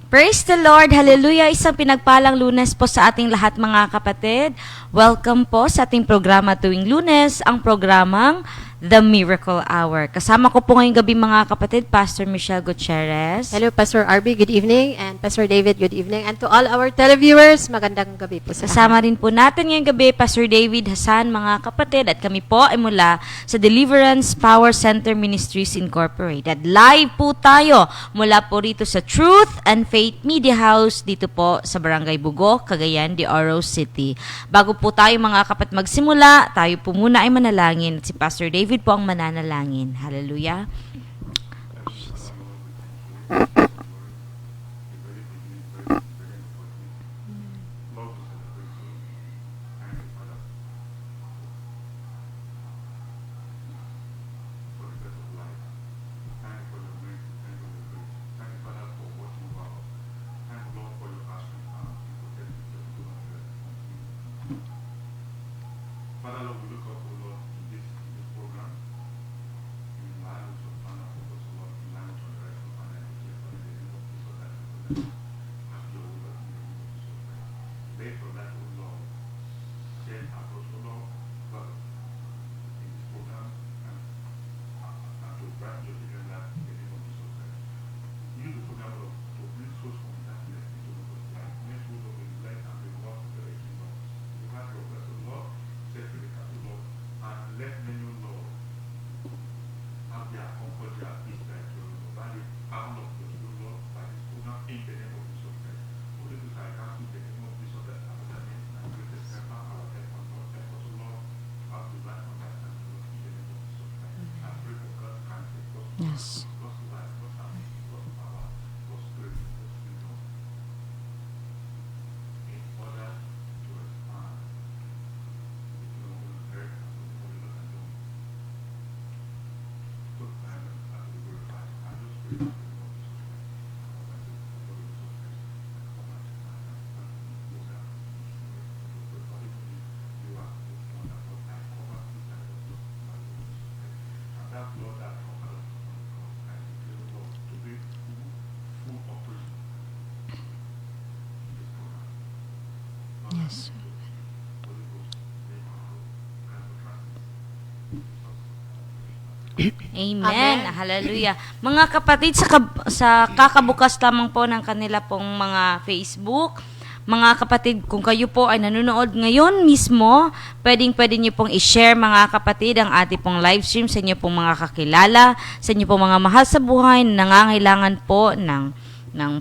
Praise the Lord! Hallelujah! Isang pinagpalang Lunes po sa ating lahat mga kapatid. Welcome po sa ating programa tuwing Lunes, ang programang The Miracle Hour. Kasama ko po ngayong gabi mga kapatid, Pastor Michelle Gutierrez. Hello, Pastor RB, good evening. And Pastor David, good evening. And to all our televiewers, magandang gabi po sa Kasama rin po natin ngayong gabi, Pastor David Hasan, mga kapatid. At kami po ay mula sa Deliverance Power Center Ministries Incorporated. Live po tayo mula po rito sa Truth and Faith Media House dito po sa Barangay Bugo, Cagayan de Oro City. Bago po tayo mga kapatid magsimula, tayo po muna ay manalangin. At si Pastor David po ang mananalangin. Hallelujah. Yes. Yes. Amen. Amen. Hallelujah. Mga kapatid, sa kakabukas lamang po ng kanila pong mga Facebook, mga kapatid, kung kayo po ay nanonood ngayon mismo, pwede niyo pong i-share mga kapatid ang ating pong live stream sa inyo pong mga kakilala, sa inyo pong mga mahal sa buhay na nangangailangan po ng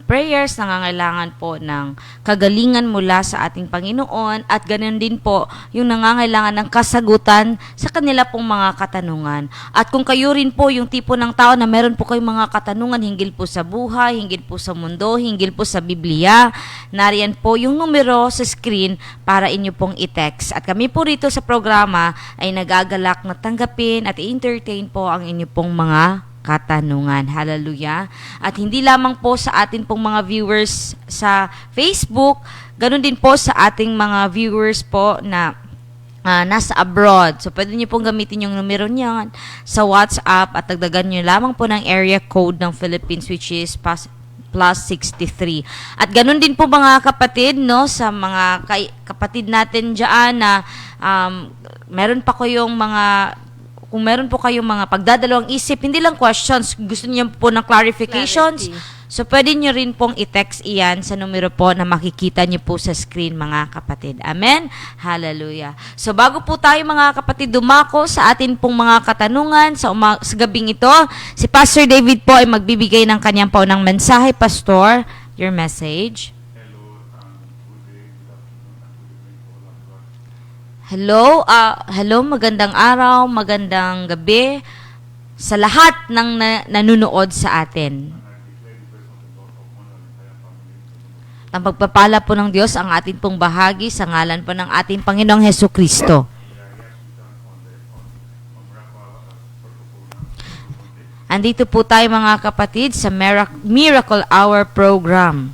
prayers, nangangailangan po ng kagalingan mula sa ating Panginoon, at ganun din po yung nangangailangan ng kasagutan sa kanila pong mga katanungan. At kung kayo rin po yung tipo ng tao na meron po kayong mga katanungan hinggil po sa buhay, hinggil po sa mundo, hinggil po sa Biblia, nariyan po yung numero sa screen para inyo pong i-text. At kami po rito sa programa ay nagagalak na tanggapin at i-entertain po ang inyo pong mga katanungan. Hallelujah. At hindi lamang po sa atin pong mga viewers sa Facebook, ganun din po sa ating mga viewers po na nasa abroad. So, pwede nyo pong gamitin yung numero niyan sa WhatsApp at dagdagan nyo lamang po ng area code ng Philippines, which is plus 63. At ganun din po mga kapatid, no, sa mga kapatid natin dyan na meron pa kayong mga, kung meron po kayong mga pagdadalawang isip, hindi lang questions, gusto niyo po ng clarifications, so pwede niyo rin pong i-text iyan sa numero po na makikita niyo po sa screen mga kapatid. Amen? Hallelujah. So bago po tayo mga kapatid dumako sa atin pong mga katanungan sa gabing ito, si Pastor David po ay magbibigay ng kanyang paunang mensahe. Pastor, your message. Hello, magandang araw, magandang gabi sa lahat ng nanunood sa atin. Ang pagpapala po ng Diyos ang ating pong bahagi sa ngalan po ng ating Panginoong Hesukristo. Andito po tayo mga kapatid sa Miracle Hour program.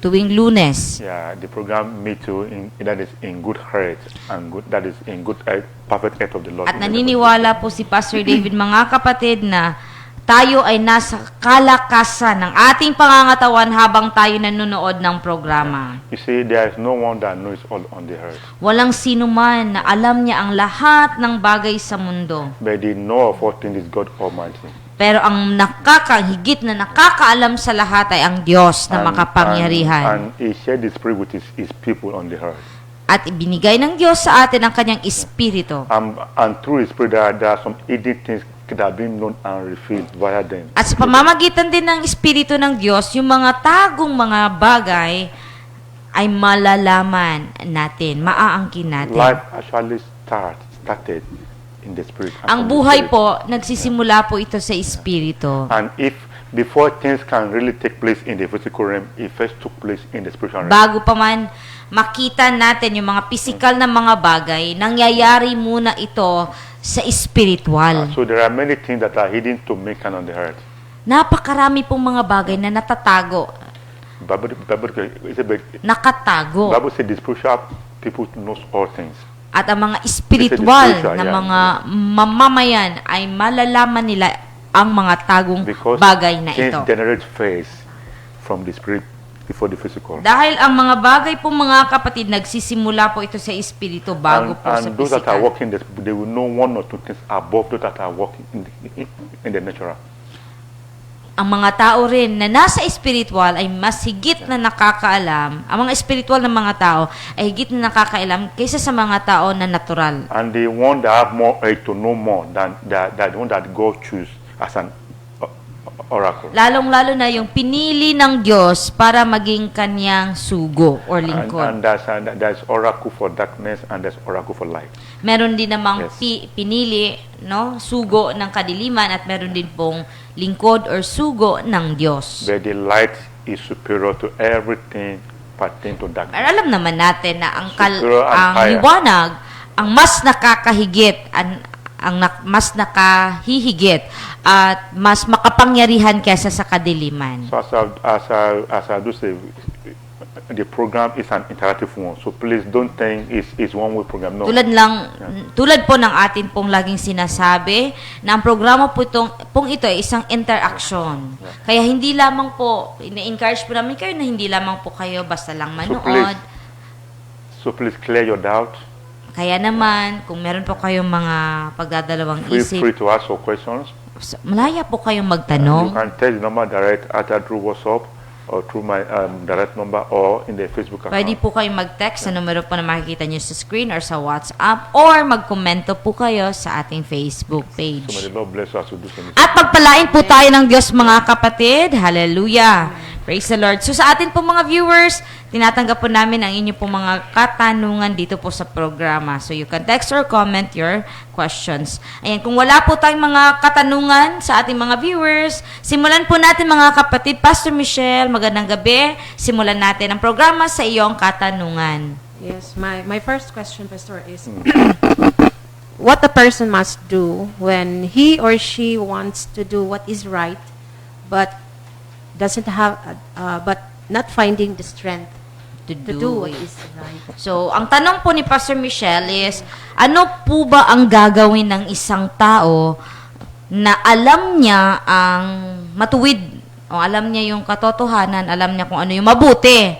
Tuwing Lunes. Yeah, the program Me Too that is in good heart and that is in good perfect health of the Lord. At naniniwala po si Pastor David mga kapatid na tayo ay nasa kalakasan ng ating pangangatawan habang tayo nanonood ng programa. You see, there is no one that knows all on the earth. Walang sino man na alam niya ang lahat ng bagay sa mundo. But the know of all things is God Almighty. Pero ang higit na nakakaalam sa lahat ay ang Diyos na makapangyarihan. And He shared His Spirit with His people on the earth. At ibinigay ng Diyos sa atin ang kanyang espiritu. And through His Spirit, there are some hidden things that are being known and revealed via them. At sa pamamagitan din ng espiritu ng Diyos, yung mga tagong mga bagay ay malalaman natin, maaangkin natin. Life actually started in the Spirit. and Ang from the buhay Spirit. po, nagsisimula po ito sa espiritu. And if before things can really take place in the physical realm, it first took place in the spiritual realm. Bago pa man makita natin yung mga physical na mga bagay, nangyayari muna ito sa espiritual. So there are many things that are hidden to mankind on the earth. Napakarami pong mga bagay na natatago, nakatago. Bible says the spiritual people knows all things. At ang mga spiritual spiritual, na yeah. mga mamamayan ay malalaman nila ang mga tagong Because bagay na things ito. generate faith from the spirit before the physical. Dahil ang mga bagay po mga kapatid, nagsisimula po ito sa espiritu bago po sa And those that are physical. working, they will know one or two things above those that are working in the natural. Ang mga tao rin na nasa spiritual ay mas higit na nakakaalam, ang mga spiritual na mga tao ay higit na nakakaalam kaysa sa mga tao na natural. And the one that have more to know more than the one that God choose as an oracle. Lalong-lalo na yung pinili ng Diyos para maging kanyang sugo or lingkod. And there's oracle for darkness and there's oracle for light. Meron din namang Yes. pinili, no, sugo ng kadiliman at meron din pong lingkod or sugo ng Diyos. But the light is superior to everything pertaining to darkness. Pero alam naman natin na ang Superior and ang higher. liwanag ang mas nakakahigit mas nakahihigit at mas makapangyarihan kaysa sa kadiliman. So as I do say, the program is an interactive one. So please don't think it's one way program. No. Tulad po ng atin pong laging sinasabi na ang programa po pong ito ay isang interaction. Kaya hindi lamang po, ina-encourage po namin kayo na hindi lamang po kayo basta lang manood. So please clear your doubt. Kaya naman, kung meron po kayong mga pagdadalawang Feel isip, free to ask your questions. malaya po kayong You magtanong. can text the number direct either through WhatsApp or through my direct number or in the Facebook account. Pwede po kayong mag-text sa numero po na makikita nyo sa screen or sa WhatsApp or magkomento po kayo sa ating Facebook So may page. the Lord bless us to do something. At pagpalain po tayo ng Diyos mga kapatid. Hallelujah. Praise the Lord. So sa atin po mga viewers, tinatanggap po namin ang inyo po mga katanungan dito po sa programa. So you can text or comment your questions. Ayan, kung wala po tayong mga katanungan sa ating mga viewers, simulan po natin mga kapatid. Pastor Michelle, magandang gabi. Simulan natin ang programa sa iyong katanungan. Yes, my first question, Pastor, is what a person must do when he or she wants to do what is right, but doesn't have, but not finding the strength to do what it. is right. So, ang tanong po ni Pastor Michelle is, ano po ba ang gagawin ng isang tao na alam niya ang matuwid, o alam niya yung katotohanan, alam niya kung ano yung mabuti,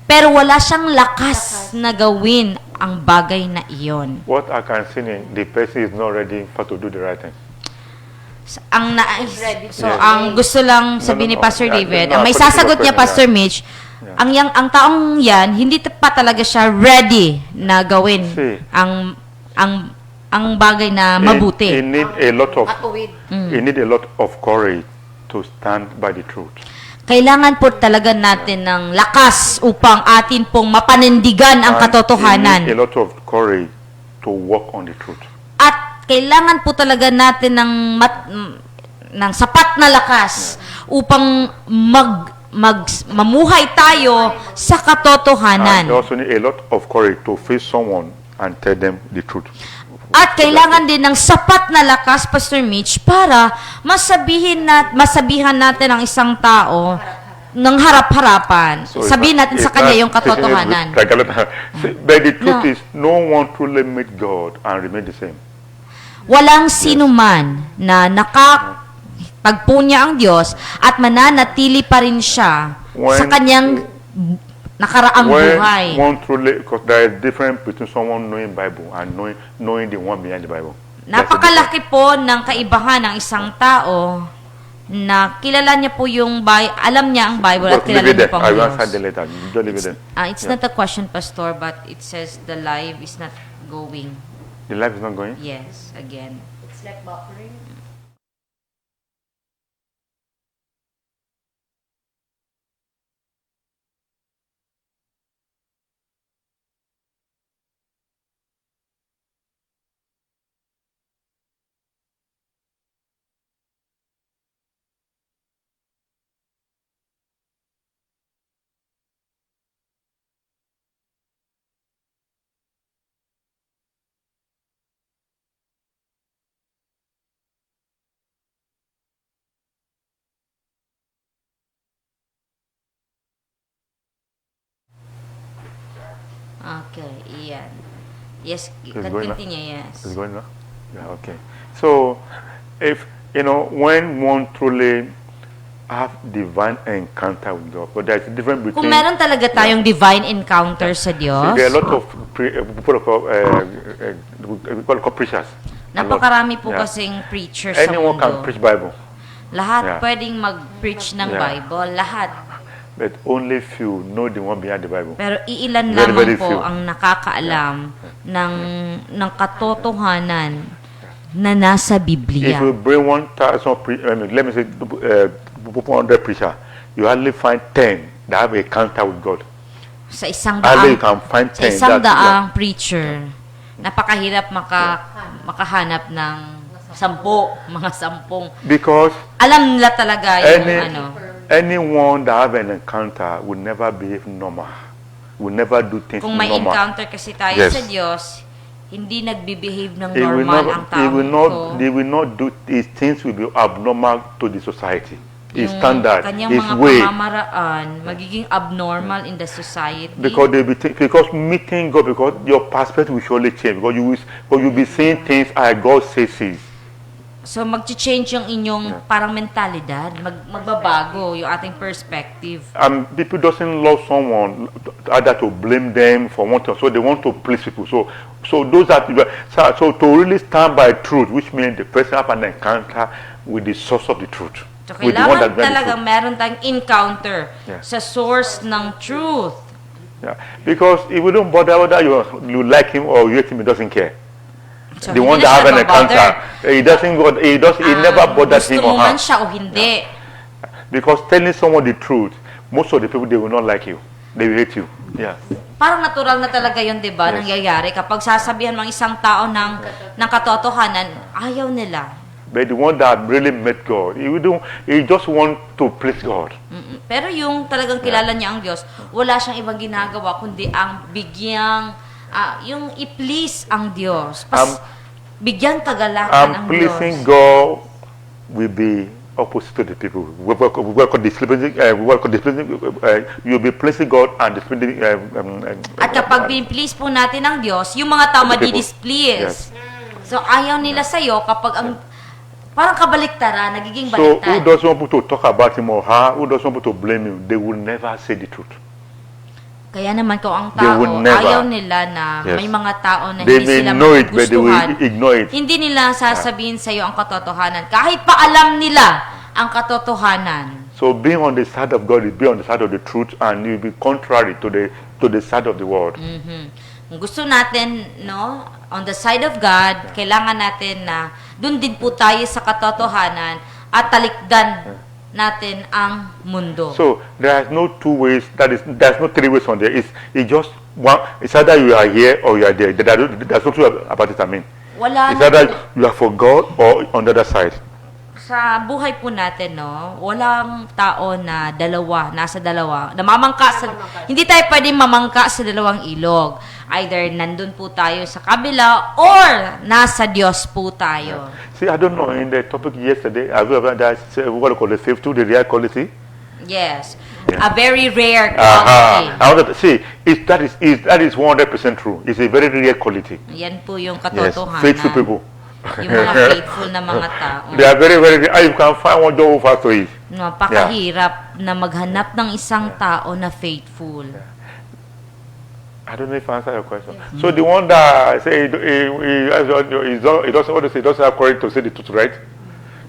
pero wala siyang lakas na gawin ang bagay na iyon. What I can see, the person is not ready for to do the right thing. Ang nais, so Yes. ang gusto lang sabihin ni no. Pastor David, No, ang may particular sasagot niya person, Pastor Mitch, ang taong yan hindi pa talaga siya ready na gawin See. ang bagay na mabuti. He need a lot of Matuwid. he need a lot of courage to stand by the truth. Kailangan po talaga natin ng lakas upang atin pong mapanindigan ang And katotohanan. he need a lot of courage to walk on the truth. At kailangan po talaga natin ng sapat na lakas upang mamuhay tayo sa And katotohanan. they also need a lot of courage to face someone and tell them the truth. At kailangan din ng sapat na lakas, Pastor Mitch, para masabihan natin ang isang tao ng harap-harapan. So Sabihin natin sa kanya yung katotohanan. But the truth No. is, no one truly meet God and remain the same. Walang sino man na tagpo niya ang Diyos at mananatili pa rin siya sa When- kanyang nakaraang buhay. When one truly, because there is difference between someone knowing Bible and knowing the one behind the Bible. That's the Napakalaki po ng kaibahan ng isang tao na kilala niya po yung alam niya ang Bible at difference. kilala Leave it niya there. po I ang will Diyos. answer that later. Just leave it there. It's not a question, Pastor, but it says the live is not going. The life is not going. Yes, again. It's like buffering. Okay, iyan. Yes, It's going now? continue, yes. It's going now? Yeah, okay. So, if, when one truly have divine encounter with God, but there's a difference between... Kung meron talaga tayong divine encounter sa Diyos, There are a lot of people called preachers. napakarami po Yeah. kasing preachers sa Anyone can mundo. preach Bible, Lahat Yeah. pwedeng mag-preach ng Yeah. Bible, lahat. but only few know the one behind the Bible. Pero iilan Very, lamang very po few. ang nakakaalam ng katotohanan na nasa If Biblia. you bring 1,000, let me say, 100 preacher, you hardly find 10 that have a encounter with God. Sa isang Hardly you daang, can find sa 10. isang that- daang preacher, napakahirap makahanap ng mga sampung. Because Alam nila talaga yung anyone that have an encounter will never behave normal. Will never do things Kung may normal. encounter kasi tayo Yes. sa Diyos, hindi nagbe-behave ng He will normal not, ang he tao will not, ko. they will not do, his things will be abnormal to the society. His Yung standard, kanyang his mga way. pamamaraan, magiging abnormal in the society. Because they be because meeting God, because your perspective will surely change. Because you'll be seeing things as God says it. So mag-change yung inyong parang mentalidad, magbabago yung ating perspective. People doesn't love someone either to blame them for one thing, so they want to please people. So those are so to really stand by truth, which means the person have an encounter with the source of the truth. So With the one kailangan that bears the talagang meron tayong encounter Yeah. sa source ng truth. Yeah. Because if you don't bother whether you like him or you hate him, he doesn't care. So, The hindi one na that have siya an encounter, nababother. he never bothers Gusto him mo or man her. siya o hindi. Because telling someone the truth, most of the people, they will not like you. They will hate you. Yeah. Parang natural na talaga yun, di ba, Yes. nangyayari. Kapag sasabihan ng isang tao ng katotohanan, ayaw nila. But the one that really met God, he just want to please God. Pero yung talagang kilala niya ang Diyos, wala siyang ibang ginagawa kundi ang bigyang, yung i-please ang Diyos. Bigyang kagalakan ang And pleasing Diyos. God will be opposite to the people. We work on displeasing. You'll be pleasing God and displeasing. At kapag piniplease po natin ang Diyos, yung mga tao The people. madi-displease. So ayaw nila sa'yo kapag ang parang kabaliktaran, nagiging So who baliktad. doesn't want to talk about him or her? Who doesn't want to blame him? They will never say the truth. Kaya naman kung ang They tao, would never. ayaw nila na Yes. may mga tao na They hindi may sila know it, but they will magugustuhan. ignore it. Hindi nila sasabihin sa iyo ang katotohanan. Kahit pa alam nila ang katotohanan. So being on the side of God is being on the side of the truth, and you'll be contrary to the side of the world. Kung gusto natin, no, on the side of God, kailangan natin na doon din po tayo sa katotohanan at talikdan natin ang mundo. So there is no two ways. There's no three ways on there. It's just one. It's either you are here or you are there. There's no two about it. I mean, Wala it's na either you are for God or on the other side. sa buhay po natin, no, walang tao na nasa dalawa, hindi tayo pwedeng mamangka sa dalawang ilog. Either nandun po tayo sa kabila or nasa Diyos po tayo. See, I don't know. In the topic yesterday, have you ever what I call the faith to the real quality? Yes. A very rare Aha. quality. I wanted to see that is 100% true. It's a very real quality. Yan po yung Yes, katotohanan. faithful people. Yung mga faithful na mga tao. They are very, very, you can find one job fast to it. Napakahirap na maghanap ng isang tao na faithful. I don't know if I answer your question. So the one that say he doesn't want to say, he doesn't have courage to say the truth, right?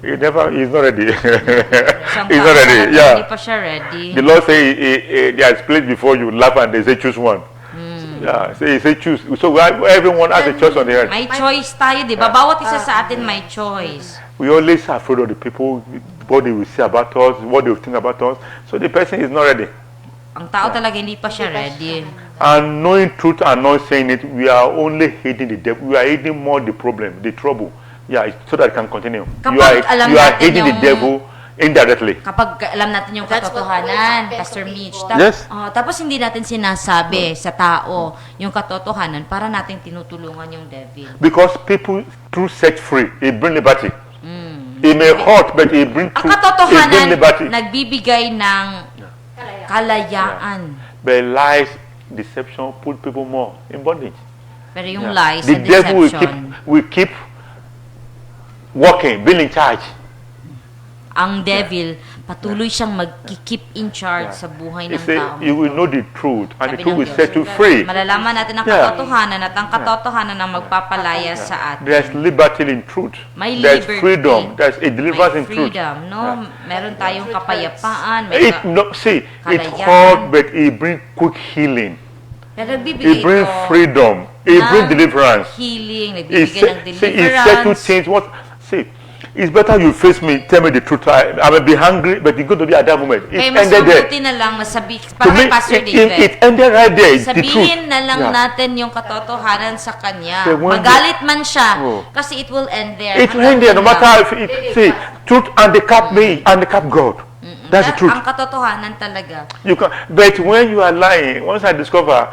He's not ready. Isang He's tao not ready. talaga, Yeah. hindi pa siya ready. The Lord say they are split before you laugh and they say choose one. Yeah, say choose. So everyone has a choice on the earth. May choice tayo, di ba? Bawat isa sa atin may choice. We always are afraid of the people, what they will say about us, what they will think about us. So the person is not ready. Ang tao talaga hindi pa siya ready. And knowing truth and not saying it, we are only hiding the devil. We are hiding more the problem, the trouble. Yeah, so that it can continue. Kapag alam You are natin hiding the yung- devil indirectly. Kapag alam natin yung That's what katotohanan, will Pastor happen to Mitch, people. Yes. tapos hindi natin sinasabi sa tao yung katotohanan para natin tinutulungan yung devil. Because people, through set free, it bring liberty. It may hurt, but it bring Ang truth. It bring katotohanan liberty. nagbibigay ng kalayaan. But lies, deception put people more in bondage. Pero yung Yeah. lies The and devil deception, will keep working, being in charge. ang devil, patuloy siyang mag-keep in charge sa buhay He ng say tao. you will know the truth, and the Sabi truth ng will Diyos, set you free. malalaman natin ang Yeah. katotohanan at ang katotohanan ang magpapalaya sa atin. There's liberty in truth. May There's liberty. freedom. There's a deliverance May in truth. freedom, no? Meron tayong kapayapaan. It no, see, it Kalayan. hurt, but it brings quick healing. Pero nagbibigay It brings ito freedom. It ng brings deliverance. healing, It nagbibigay ng see, it settle deliverance. things. What? See, it's better you face me, tell me the truth. I may be hungry, but it's going to be at that moment. It Kaya mas ended there. mabuti na lang masabi, To para me, kay Pastor it David, ended right there. It's the truth. sabihin na lang Yeah. natin yung katotohanan sa kanya. Kaya when Magalit man siya, Oh. kasi it will end there. It will end there, no matter if it, see, truth handicap me, handicap God. That's the truth. Ang katotohanan talaga. You can, but when you are lying, once I discover,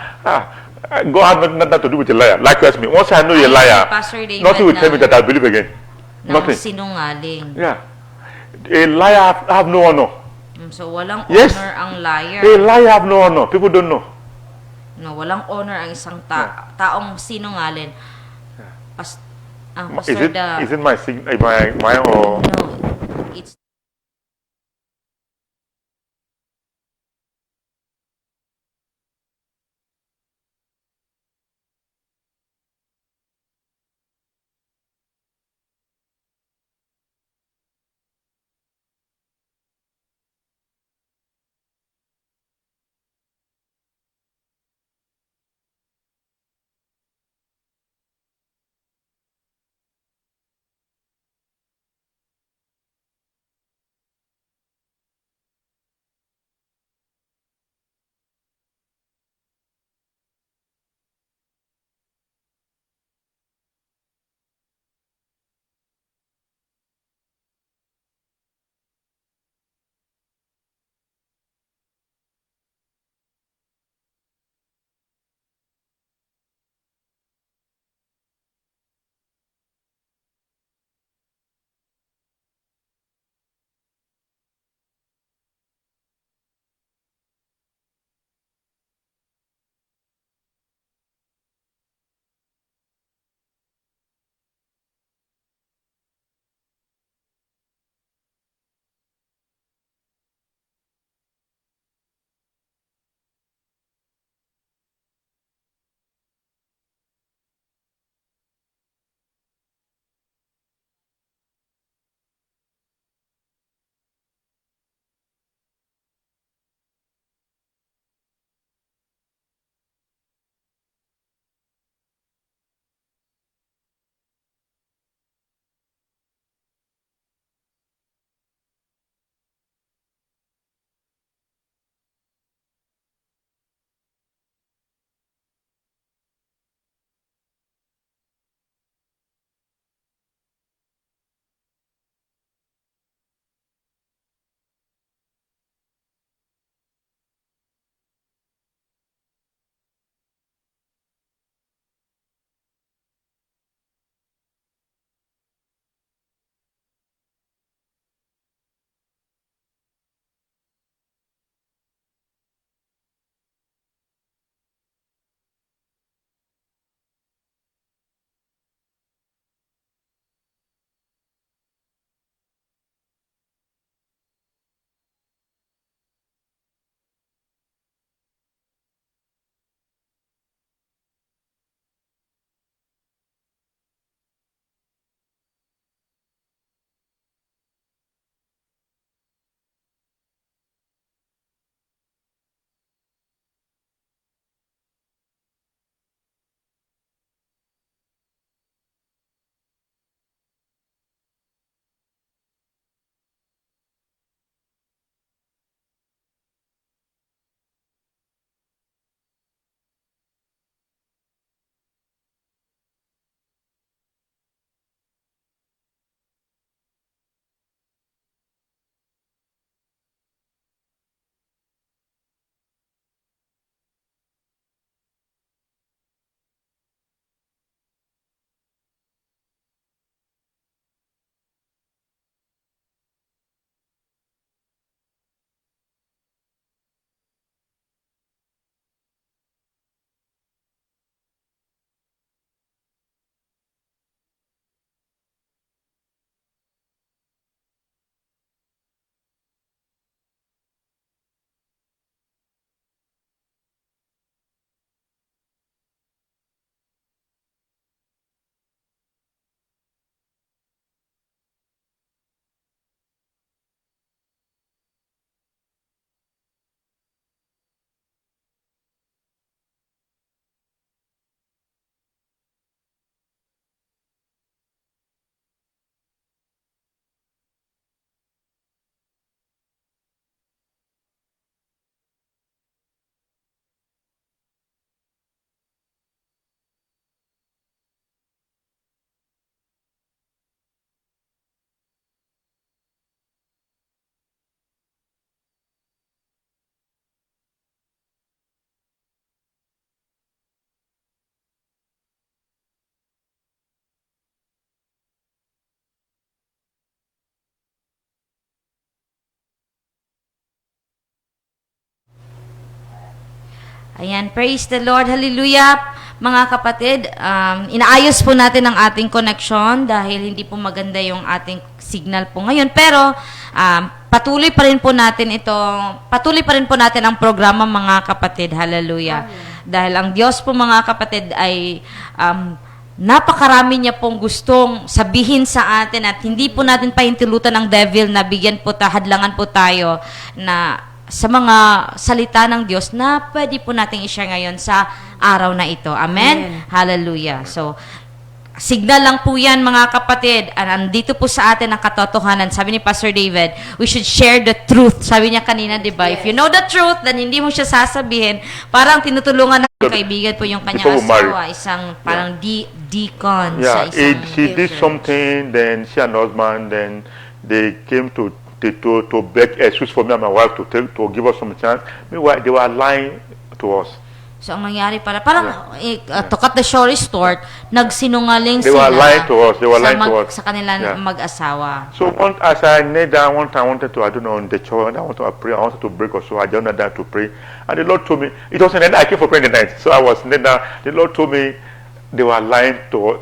God has nothing to do with a liar. Likewise me. Once I know you're a Ayun liar, si Pastor David nothing will tell me na- that I believe again. Ng Nothing. sinungaling. Yeah. A liar have no honor. So, walang Yes. honor ang liar. A liar have no honor. People don't know. No, walang honor ang isang taong sinungaling. Is it Pastor, is it my my or no, it's Ayan, praise the Lord. Hallelujah. Mga kapatid, inaayos po natin ang ating connection dahil hindi po maganda yung ating signal po ngayon. Pero patuloy pa rin po natin ang programa, mga kapatid. Hallelujah. Dahil ang Diyos po, mga kapatid, ay napakarami niya pong gustong sabihin sa atin at hindi po natin pahintulutan ng devil na bigyan po hadlangan po tayo na sa mga salita ng Diyos na pwede po nating i-share ngayon sa araw na ito. Amen? Hallelujah. So, signal lang po yan, mga kapatid. Andito po sa atin ang katotohanan. Sabi ni Pastor David, we should share the truth. Sabi niya kanina, di ba? If you know the truth, then hindi mo siya sasabihin. Parang tinutulungan ng kaibigan po yung kanyang asawa. Isang parang deacon. Yeah, sa isang she did something, then she and husband, then they came to beg excuse for me and my wife to give us some chance. Meanwhile, they were lying to us. So, ang nangyari parang to cut the story short, nagsinungaling They sila were lying to us. They were lying to us. sa kanila mag-asawa. So as I knelt down one time, I wanted to, I don't know, in the church, I wanted to pray, I wanted to break or so. I joined down to pray. And the Lord told me, it was in the night, I came for praying the night. So I was knelt down. The Lord told me, they were lying to us.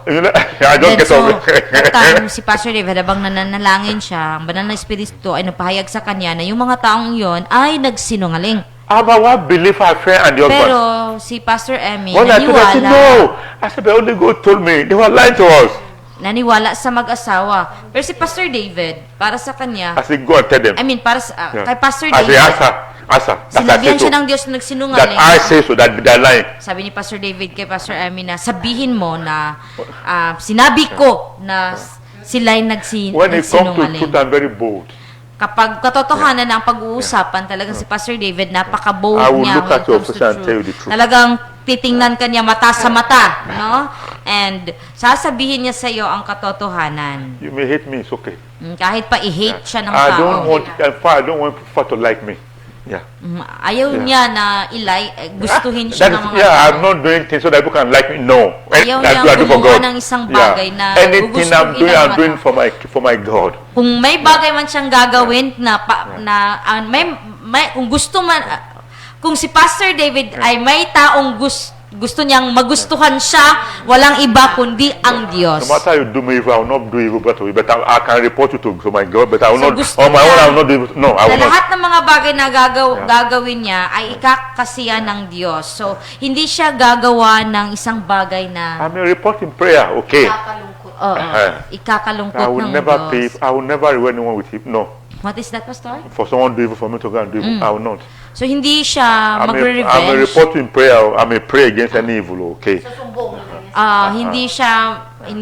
You know, I don't get over it. That time, si Pastor David, habang nananalangin siya, ang banal na Espiritu ay napahayag sa kanya na yung mga taong yon ay nagsinungaling. About what belief I friend and the husband. Pero si Pastor Emmy, When I told her, I said, naniwala. no. I said, the Holy Ghost told me, they were lying to us. Naniwala sa mag-asawa. Pero si Pastor David, para sa kanya, I said, go and tell them. I mean, para sa, kay Pastor I said, David, answer. sinabihan siya ng Diyos na That nagsinungaling. I say so, that they're lying. Sabi ni Pastor David kay Pastor Emmy na sabihin mo na sinabi ko na sila'y When it comes to nagsinungaling. truth, I'm very bold. Kapag katotohanan na ang pag-uusapan, talagang si Pastor David, napaka-bold I will niya look when at it your comes to face and tell you the truth. truth. Talagang titingnan ka niya mata sa mata, no? And sasabihin niya sa iyo ang katotohanan. You may hate me, it's okay. Kahit pa i-hate siya ng I tao. don't want, in fact, I don't want people to like me. Yeah. Ayaw niya na gustuhin siya ng mga I'm not doing things so that people can like me. No. Ayaw That's niya what I do for gumawa God. ng isang bagay na Anything I'm gugustuhin doing, ng I'm mga doing tao. for my God. Kung may bagay man siyang gagawin kung gusto man kung si Pastor David ay may taong gusto niyang magustuhan siya, walang iba kundi ang Diyos. No matter you do me evil, I will not do evil but I can report you to my God, but I will So, not, gusto on my own, niya I will not do evil. No, I Na will not. lahat ng mga bagay na gagawin niya ay ikakasiya ng Diyos. So, hindi siya gagawa ng isang bagay na I may report in prayer, okay. ikakalungkot I will ng never pay, Diyos. I will never reward anyone with him. No. What is that, Pastor? For someone to do evil for me to go and do evil, I will not. So, hindi siya I may magre-revenge. report in prayer, I may pray against any evil, okay. Hindi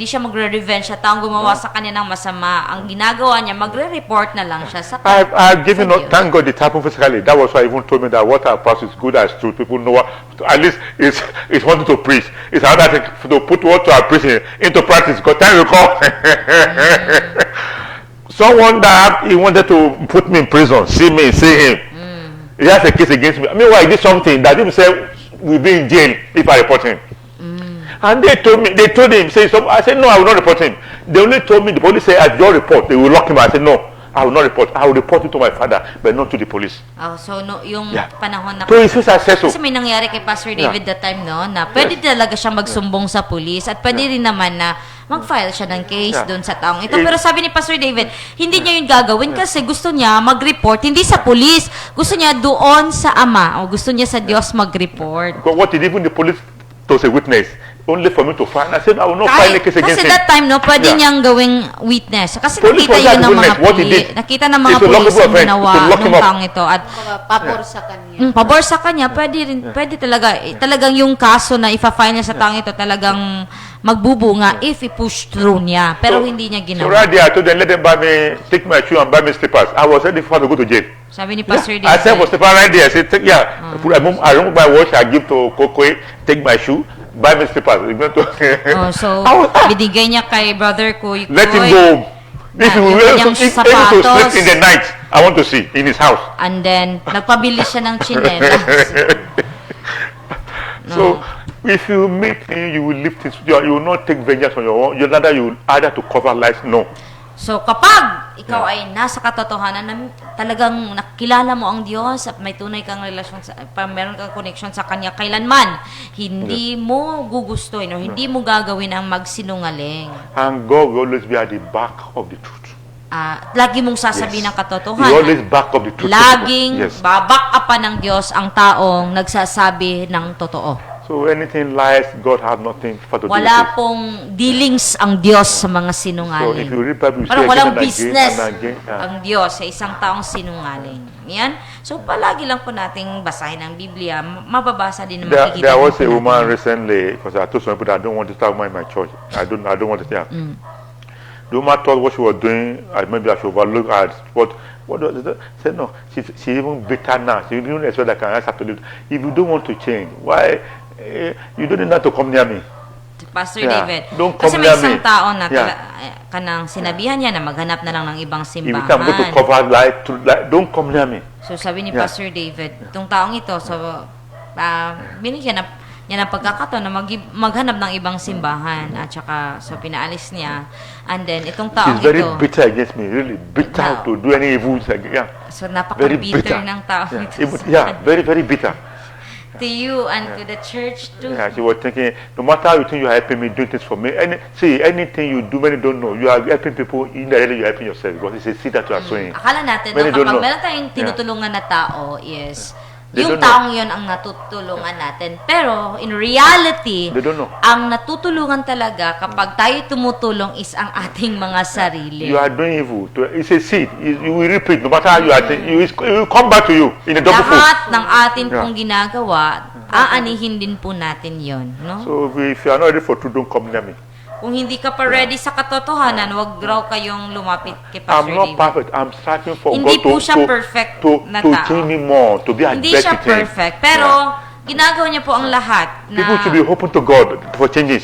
siya magre-revenge sa taong gumawa sa kanya ng masama. Ang ginagawa niya, magre-report na lang siya sa I've given sa up, Diyos. thank God it happened physically. That was why he even told me that what I pass is good as truth. People know what, at least it's wanting to preach. It's another thing to put what you are preaching into practice. Because time will come. Someone that he wanted to put me in prison, see him. He has a case against me. Meanwhile, he did something that him say will be in jail if I report him. And they told him, say, so I said, no, I will not report him. They only told me, the police said, at your report, they will lock him. I said, no, I will not report. I will report it to my father, but not to the police. So, yung Yeah. panahon na... So it's successful. Kasi may nangyari kay Pastor David that time, no, na pwede talaga siyang magsumbong sa pulis at pwede rin naman na mag-file siya ng case doon sa taong ito. Pero sabi ni Pastor David, hindi niya yun gagawin kasi gusto niya mag-report, hindi sa pulis. Gusto niya doon sa Ama o gusto niya sa Diyos mag-report. Because what did even the police to say witness? Only for me to find. I said, I will not file a case against Kasi him. that time, no, pwede Yeah. niyang gawing witness. Kasi Police nakita was yun that ng mga witness. What he pulis. did Nakita ng mga is to lock pulis him up, ang to ginawa lock him ng up. taong ito. At Pabor sa kanya. pabor sa kanya, pwede talagang yung kaso na ifa-file niya sa taong ito talagang magbubunga if i-push through niya. Pero hindi niya So ginawa. right there, I told them, let them buy me, take my shoe and buy me slippers. I was ready for to go to jail. Sabi ni Pastor I said for David, slipper right there. I said, I remove my watch, I give to Kokwe, take my shoe, buy me slippers. so binigay niya kay brother ko, Let him go home. If he will yung if kanyang able to sleep sapatos. in the night, I want to see in his house. And then, nagpabili siya ng tsinelas. So if you meet him, you will lift his. You will not take vengeance on your own. You rather you will either to cover lies. No. So kapag ikaw ay nasa katotohanan na talagang nakilala mo ang Diyos at may tunay kang relasyon meron kang connection sa kanya kailanman, hindi mo gugustuhin o hindi mo gagawin ang magsinungaling. And God will always be at the back of the truth. Lagi mong sasabihin ng He katotohanan. always back of the truth. Laging Yes. babak upan ng Diyos ang taong nagsasabi ng totoo. So anything lies, God has nothing for to do with Wala it. pong dealings ang Diyos sa mga So if sinungaling. you read Bible, you Parang see walang again and business again and again. ang Diyos sa isang taong sinungaling. Yan. So palagi lang po nating basahin ang Biblia. Mababasa din na makikita. There was din a po woman natin. recently, because I told some people that I don't want to start in my church. I don't want to say. Mm. The woman thought what she was doing, maybe I should overlook at what was it? Said no. She even bitter now. She didn't expect that I can ask her to live. If you don't want to change, why you don't need to come near me? Pastor Yeah. David. Don't Kasi come may near isang me. tao na Yeah. kanang sinabihan niya na maghanap na lang ng ibang If you can go to simbahan. cover don't come near me. So sabi ni Yeah. Pastor David, itong taong ito, so binigyan niya ng pagkakataon na maghanap ng ibang simbahan at saka so pinaalis niya. And then itong She's taong very ito, bitter against me, really bitter Now. to do any evil. Yeah. so Very napaka-bitter bitter. ng taong Yeah. ito Even, yeah, very, very bitter. to you and to the church too. Yeah, she was thinking, no matter how you think you're helping me, doing things for me. Anything you do, many don't know. You are helping people, indirectly you're helping yourself because it's a seed that you are sowing. Akala natin, Many no, don't kapag know. meron tayong Yeah. tinutulungan na tao is, They yung don't taong yun ang natutulungan natin. Pero, in reality, They don't know. ang natutulungan talaga kapag tayo tumutulong is ang ating mga sarili. You are doing evil. It's a seed. You will reap it. No matter how you are, it will come back to you in a double fold. Lahat ng atin Yeah. pong ginagawa, aanihin din po natin yon, no? So if you are not ready for truth, don't come near me. Kung hindi ka pa ready sa katotohanan, wag raw kayong lumapit kay I'm Pastor not David. perfect. I'm striving for Hindi God po siya perfect na to tao. change me more, to be at Hindi best siya with Him. perfect, pero ginagawa niya po ang lahat na People should be open to God for changes.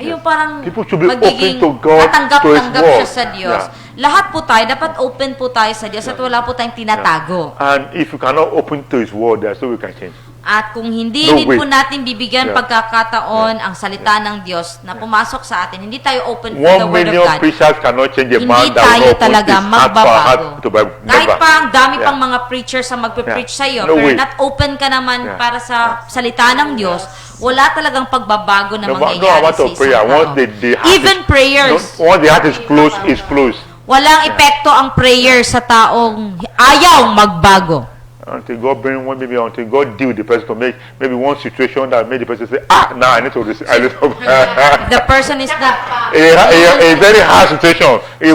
yung parang People should be magiging open to God, katanggap-tanggap to His siya sa word. Diyos. Yeah. Lahat po tayo, dapat open po tayo sa Diyos at wala po tayong tinatago. And if you cannot open to His word, there's no way we can change. At kung hindi No din way. po natin bibigyan Yeah. pagkakataon ang salita ng Diyos na pumasok sa atin, hindi tayo open for the 1 Word of million God, preachers cannot change a hindi man that tayo will open talaga his heart for magbabago. heart to Bible. Kahit Never. pa ang dami Yeah. pang mga preachers ang magpe-preach Yeah. sa iyo, No pero way. not open ka naman Yeah. para sa salita ng Diyos, wala talagang pagbabago na No mangyayari amount sa of isang prayer. tao. Once the heart Even prayers, once the heart is closed, it's closed. walang epekto ang prayer sa taong ayaw magbago. Until God bring one, maybe until God deal with the person to make maybe one situation that made the person say, now I need to The person is not a very hard situation. It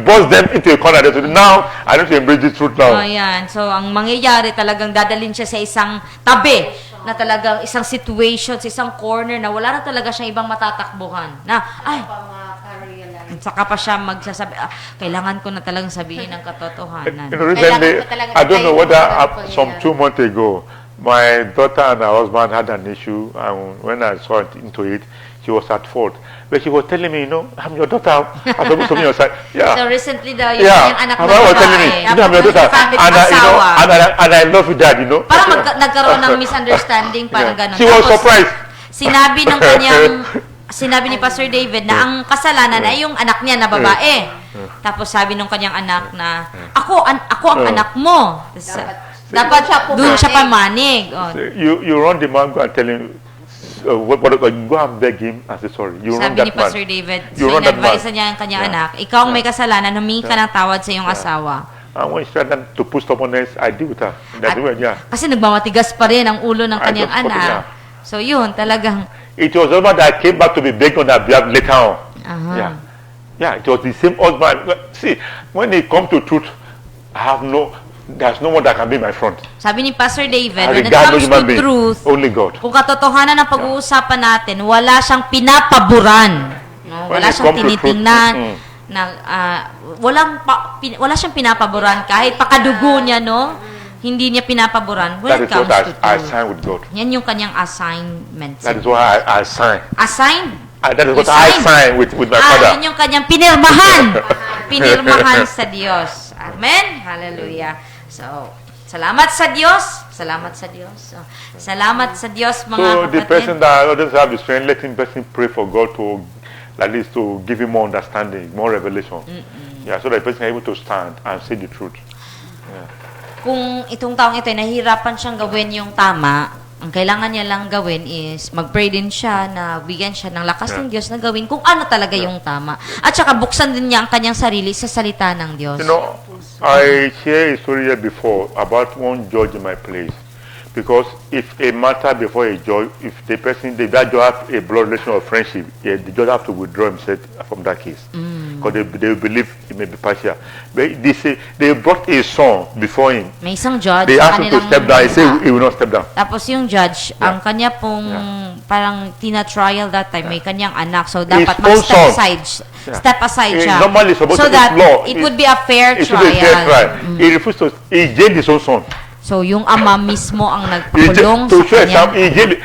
boils them into a corner. They say, now I need to embrace this truth now. Ayan. So, ang mangyayari talagang dadalhin siya sa isang tabi na talagang isang situation, sa isang corner na wala na talaga siyang ibang matatakbuhan. Na, ay, saka pa siya magsasabi, kailangan ko na talagang sabihin ang katotohanan. Recently, Kailangan ko talaga I don't know tayo whether magpapalaya. some 2 months ago, my daughter and her husband had an issue, and when I saw into it, she was at fault. But she was telling me, I'm your daughter. I'm supposed to be on your side. Yeah. So, recently daw, yung Yeah, kanyang anak her na mom was telling me, babae, I'm your daughter, family and asawa. and I love you, Dad, Parang nagkaroon ng misunderstanding, parang Yeah. gano'n. She was Tapos, surprised. Sinabi ni Pastor David na ang kasalanan ay yung anak niya na babae. Tapos sabi nung kanyang anak na, ako ang anak mo. Dapat doon siya pamanig. Oh. You run the man, go and tell him, go and beg him and say sorry. You run Sabi that ni Pastor man. David, You run that in-advise man. niya ang kanyang Yeah. anak, ikaw ang may kasalanan, humingi ka ng tawad sa iyong asawa. And when she tried to put stubbornness, I deal with her. That's the way, yeah. Kasi nagmamatigas pa rin ang ulo ng I kanyang just put it anak. down. So yun, talagang, It was over that I came back to be begged on that behalf later on. Aha. Yeah. Yeah, it was the same husband. See, when it comes to truth, there's no one that can be my front. sabi ni Pastor David, I when it regard no comes human to being. truth, Only God. kung katotohanan ang pag-uusapan natin, wala siyang pinapaboran. No? When Wala it siyang comes to truth, tinitingnan. Wala siyang pinapaboran. Kahit pakadugo niya, no? Hindi niya pinapaboran when That it is comes what to I truth. sign with God. Yan yung kanyang assignment. That is why I sign. Assigned? That is what You I sign? sign with my father. Yun yung kanyang pinirmahan. Pinirmahan sa Diyos. Amen? Hallelujah. So, salamat sa Diyos. Salamat sa Diyos. So, salamat sa Diyos, mga So the kapatid. person that doesn't have the strength, let him person pray for God like this to give him more understanding, more revelation. Yeah, so that the person is able to stand and say the truth. Kung itong taong ito ay nahihirapan siyang gawin yung tama, ang kailangan niya lang gawin is mag-pray din siya na bigyan siya ng lakas ng Diyos na gawin kung ano talaga yung tama. At saka buksan din niya ang kanyang sarili sa salita ng Diyos. You know, I shared a story here before about one judge in my place. Because if a matter before a judge, if the person, that judge have a blood relation or friendship, yeah, the judge have to withdraw himself from that case. Because they believe it may be partial. But they say, they brought a son before him. May isang judge They sa asked him to kanilang step down. He said bansa. he will not step down. Tapos yung judge, ang kanya pong parang tina-trial that time, may kanyang anak. So, dapat His own mag-step son. aside. Step aside siya. Normally, supposed So to be that law. it would be a fair It should be a fair trial. trial. He refused to. He jailed his own son. So, yung ama mismo ang He nagpakulong to sa show example, kanya. he jailed.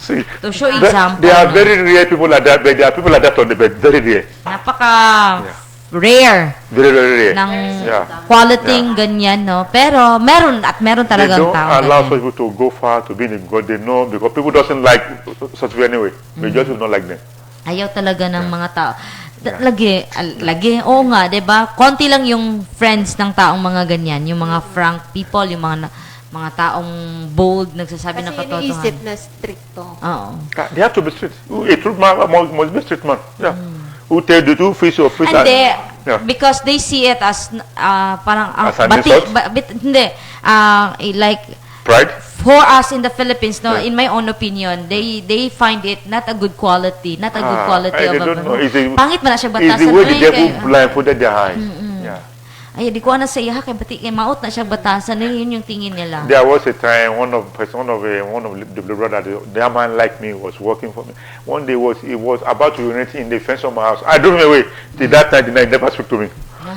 See, To show there- example. there are very rare people like that, but there are people like that on the bed. Very rare. Napaka-rare Very, very rare. ng Yeah. quality ganyan, no? Pero meron They talagang don't tao allow ganyan. such people to go far to be in God. They know because people doesn't like such people anyway. Majority will not like them. Ayaw talaga ng mga tao. Lagi, oo nga, 'di ba? Konti lang yung friends ng taong mga ganyan, yung mga frank people, yung mga taong bold, nagsasabi ng Kasi iniisip katotohanan. na stricto. Oo. They have to be strict. A truth man must be a strict man. Yeah. Who tell the truth, face your face. Hindi, Yeah. because they see it as parang As an insult? hindi like Pride. for us in the Philippines, no, in my own opinion, they find it not a good quality, not a good quality They of don't know. It's the- pangit man na siya It's batasan. the way the Ay, devil kay- blindfolded their eyes. Yeah. Ay, di ko na sa iya kay bati kay maot na siya batasan, yun yung tingin nila. There was a time one of the brother, the man like me was working for me. One day he was about to urinate in the fence of my house. I drove him away. Till that time, he never spoke to me.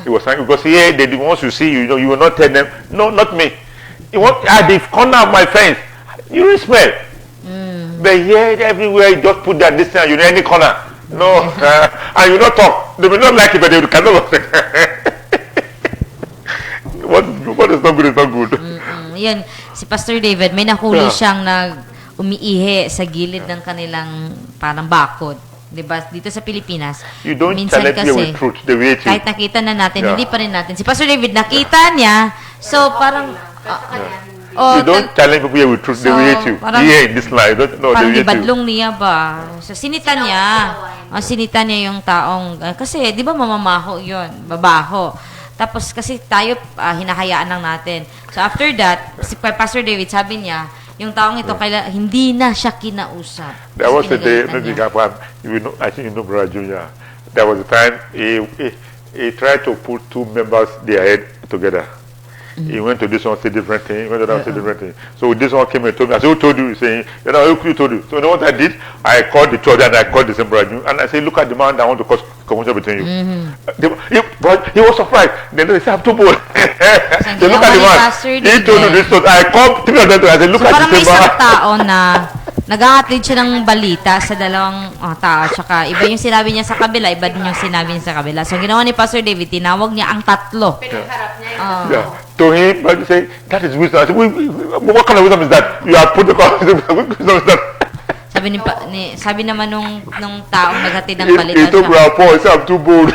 He was saying because here they once you see you know you will not tell them no, not me. He want at the corner of my fence. You will smell. But here everywhere you just put that distance. You know any corner. No, and you not talk. They will not like it, but they cannot. What is not good is not good. Yan, si Pastor David, may nahuli Yeah. siyang umiihi sa gilid ng kanilang parang bakod. 'Di ba? Dito sa Pilipinas. You don't minsan challenge people with truth. They will hate you. kahit nakita na natin, Yeah. hindi pa rin natin. Si Pastor David, nakita niya. So, parang oh, You don't challenge people here with truth. They will hate you. parang- Here in this life, don't, no, they parang will hate you. ibadlong niya ba? So, sinita niya. Sinita niya yung taong, kasi, di ba mamamaho yun, babaho. Tapos, kasi tayo, hinahayaan lang natin. So, after that, si Pastor David, sabi niya, yung taong ito, hindi na siya kinausap. There was Kasi a day, pinagalitan maybe niya. I think you know Brother Junior. There was a time he tried to put two members their head together. He went to this one, say different thing. He went to that one, say different thing. So this one came and told me, I said, who told you? Saying, who told you? So you know what I did? I called the church and I called the same Brother Junior. And I said, look at the man that want to cause commotion between you. He was surprised. Then they said, I'm too bold. So look at the man. Pastor He told you this. So I called three of them. I said, look So, at parang the may same isang man. tao na naghahatid siya ng balita sa dalawang tao. Tsaka iba yung sinabi niya sa kabila, iba din yung sinabi niya sa kabila. So, ginawa ni Pastor David, tinawag niya ang tatlo. Pinagharap niya yung Yeah. To him, but you say, that is wisdom. I said, what kind of wisdom is that? You have put the what wisdom is that? Sabi naman nung taong naghatid ng He balita told siya. Brother Paul, he said, I'm too bold.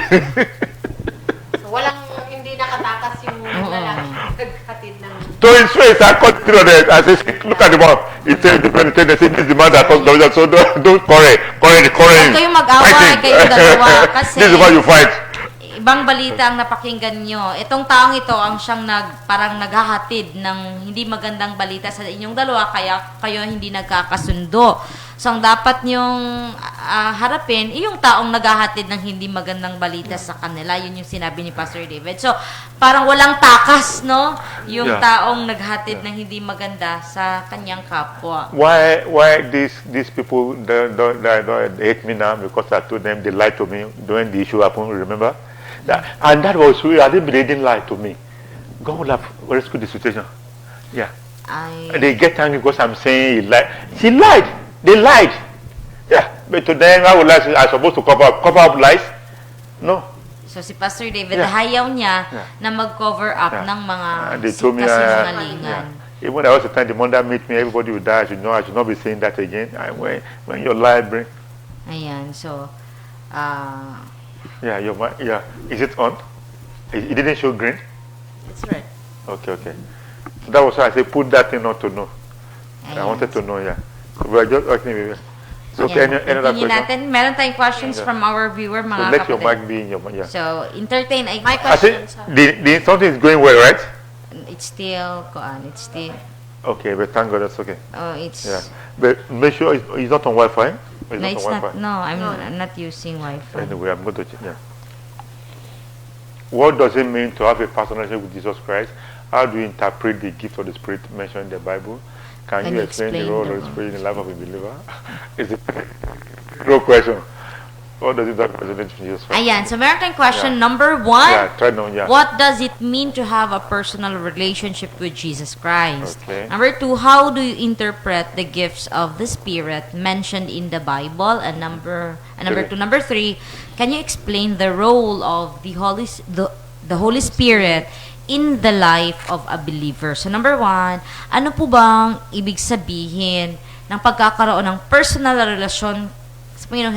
So, walang hindi nakatakas yung lalaki naghatid ng... To his face, I caught three of them. I said, look at the man. He said, the friend, they said, this is the man that caused the so don't quarrel him. Huwag kayong mag-away, Fighting. kayong dalawa, kasi- This is why you fight. Ibang balita ang napakinggan nyo. Itong taong ito ang siyang parang naghahatid ng hindi magandang balita sa inyong dalawa, kaya kayo hindi nagkakasundo. So, ang dapat nyong harapin, yung taong naghahatid ng hindi magandang balita sa kanila. Yun yung sinabi ni Pastor David. So, parang walang takas, no? Yung Yeah. taong naghatid ng hindi maganda sa kanyang kapwa. Why these people they hate me now because I told them they lied to me during the issue happened, remember? And that was real. I didn't believe they didn't lie to me. God will have rescued the situation. Yeah. And they get angry because I'm saying he lied. She lied. They lied. Yeah. But to them, I would like I'm supposed to cover up lies. No. So, si Pastor David, Yeah. hayaw niya Yeah. na mag-cover up Yeah. ng mga And they told me, kasinungalingan. even there was a time the mother meet me, everybody would die. I should not be saying that again. When your lie bring. Ayan, so, Yeah, your mic. Yeah, is it on? It didn't show green. It's red. Okay. So that was why I said put that thing on to know. I wanted to know. Yeah. So we are just asking. So okay, any other Continue question? natin. Meron tayong questions Yeah. from our viewer, So mga let your kapatid. mic be in your yeah. So, entertain. My I think questions. something is going well, right? It's still, it's still, Okay, but thank God that's okay. it's, Yeah, but make sure it's not on Wi-Fi. It's no, not it's on not, Wi-Fi. no, I'm not using Wi-Fi. Anyway, I'm going to check. Yeah. What does it mean to have a personal relationship with Jesus Christ? How do you interpret the gift of the Spirit mentioned in the Bible? Can you explain the role of the Spirit in the life of a believer? Is it no question? What does it have to resonate with Jesus Christ? Ayan, so meron tayong question Yeah. number 1. Yeah, try now. Yeah. What does it mean to have a personal relationship with Jesus Christ? Okay. Number 2, how do you interpret the gifts of the Spirit mentioned in the Bible? And number Three. 2, number 3, can you explain the role of the Holy Spirit in the life of a believer? So number 1, ano po bang ibig sabihin ng pagkakaroon ng personal na relasyon sa Panginoong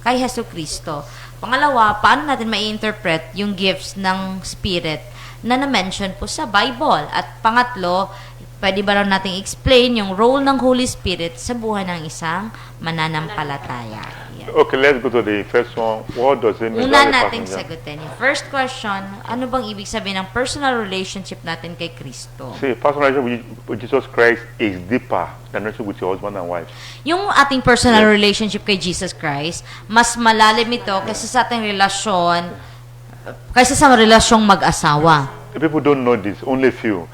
kay Hesus Kristo? Pangalawa, paano natin mai-interpret yung gifts ng Spirit na na-mention po sa Bible? At pangatlo, pwede ba raw natin explain yung role ng Holy Spirit sa buhay ng isang mananampalataya? Yan. Okay, let's go to the first one. What does it mean to Una have a nating personal- sagutin. Yung first question, ano bang ibig sabihin ng personal relationship natin kay Kristo? See, personal relationship with Jesus Christ is deeper than relationship with your husband and wife. Yung ating personal relationship kay Jesus Christ, mas malalim ito kaysa sa ating relasyon, kaysa sa relasyong mag-asawa. People don't know this. Only few.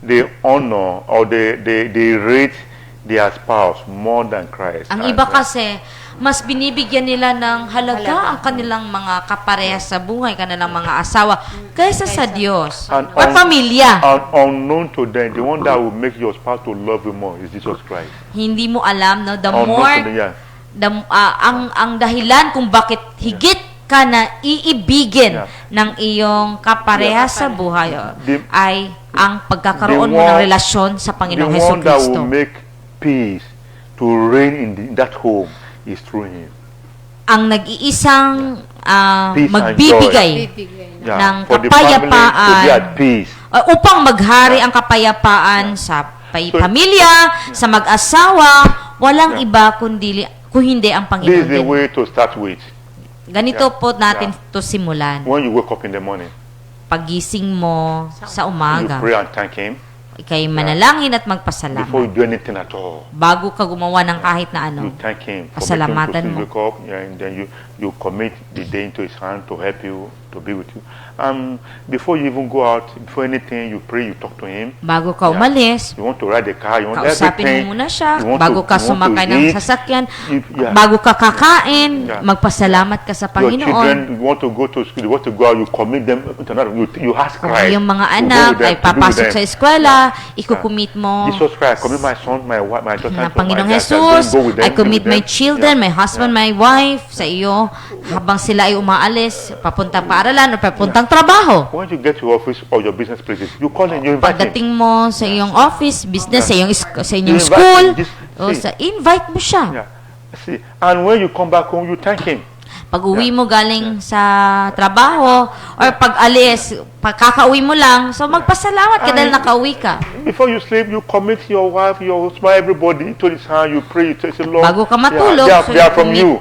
They honor or they rate their spouse more than Christ. Ang And, iba kasi, mas binibigyan nila ng halaga ang kanilang mga kaparehas sa buhay, kanilang mga asawa, kaysa sa Diyos And or pamilya. And unknown to them, the one that will make your spouse to love you more is Jesus Christ. Hindi mo alam, no? The Unknown more, to them, yeah. ang dahilan kung bakit higit ka na iibigin Yeah. ng iyong kaparehas sa buhay The- ay ang pagkakaroon the mo ng one- relasyon sa The Panginoong Hesus one that Kristo. will make peace to reign in that home is through Him. Ang nag-iisang Peace and magbibigay Yeah. ng For the family to be kapayapaan at peace. upang maghari ang kapayapaan sa pamilya, sa mag-asawa, walang Yeah. iba kundi kung hindi ang This Panginoon is the din. way to start with. Ganito Yeah. po natin Yeah. to simulan. When you wake up in the morning, Pagising mo sa you umaga, pray and thank Him ikay manalangin at before you magpasalamat. do anything at all. Bago ka gumawa ng kahit na ano, You thank Him for Pasalamatan making you mo. to wake up, yeah, and then you commit the day into His hand to help you, to be with you. Before you even go out, before anything, you pray, you talk to Him. bago ka Yeah. umalis, You want to ride the car, you want kausapin everything. mo muna siya, You want bago to- ka you want to sumakay ng eat. sasakyan, Yeah. bago ka kakain, Yeah. magpasalamat ka sa Your children, Panginoon. you want to go to school, you want to go out, you commit them to another. You ask Kung Christ. yung mga to go anak with them, ay to be with papasok them. sa eskwela, ikukumit mo. Jesus Christ, I commit my son, my wife, my daughter Na to my Panginoong dad, Jesus, go with them, I commit be with my them. children, Yeah. my husband, Yeah. my wife sa iyo habang sila ay umaalis, papuntang paaralan o papuntang trabaho. When you get to your office or your business places, you call him, you invite him. Pagdating mo sa iyong office, business, sa iyong, sa inyong You invite school, him, just o see. sa invite mo siya. Yeah. See, and when you come back home, you thank him. Pag uwi mo galing sa trabaho or pag alis, pagkakauwi mo lang, so magpasalamat ka dahil nakauwi ka. Before you sleep, you commit your wife, your husband, everybody into His hand. You pray, you say, Lord, Bago ka matulog, yeah, so they are you from commit you.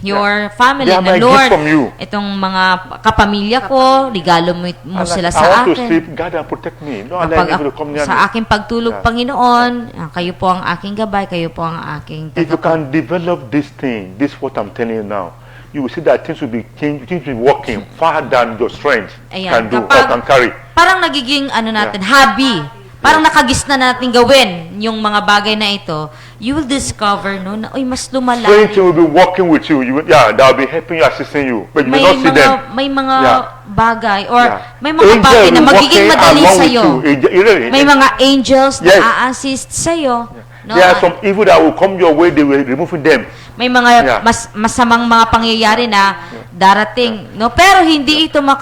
your family They are na my Lord, gift from you. itong mga kapamilya ko, regalo mo And sila I sa want to akin. sleep, guard and protect me. No, allow Kapag evil to come near me. sa aking pagtulog, Yeah. Panginoon, kayo po ang aking gabay, kayo po ang aking If you can develop this thing, this is what I'm telling you now, you will see that things will be changing, things will be working far than your strength Ayan, can do or kapag- can carry. Parang nagiging natin, hobby. Parang nakagis na natin gawin yung mga bagay na ito. You will discover, no, na, uy, mas Same lumalalim. thing will be working with you. Yeah, that will be helping you, assisting you. But you may not see them. May mga Yeah. bagay or Yeah. may mga Angel bagay na will magiging working madali along with sa'yo. you. Really, May mga angels na Yes. a-assist sa'yo. No? there are some evil that will come your way, they will removing them. May mga Yeah. masamang mga pangyayari na darating, no? Pero hindi ito Only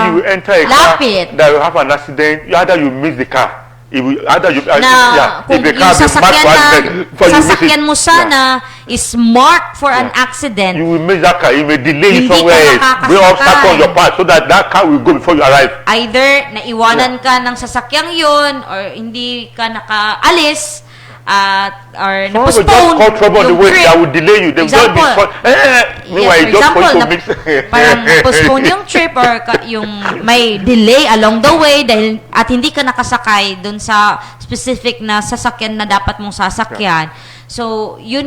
you will enter a car lapit that will have an accident, either you miss the car. If you, either you, na yeah, kung if the yung car be sasakyan marked for accident, before you miss it. sasakyan mo sana, is marked for an accident, You will miss that car. You may delay Hindi somewhere ka else. Bring obstacle on makakasakay. your path so that that car will go before you arrive. either naiwanan ka ng sasakyang yun or hindi ka nakaalis or Someone will just na-postpone call trouble on the yung way trip. that will delay you. They will just be Example. meanwhile, Yes, it's just for you to na- mix. parang na-postpone yung trip or yung may delay along the way dahil at hindi ka nakasakay dun sa specific na sasakyan na dapat mong sasakyan. So, yun.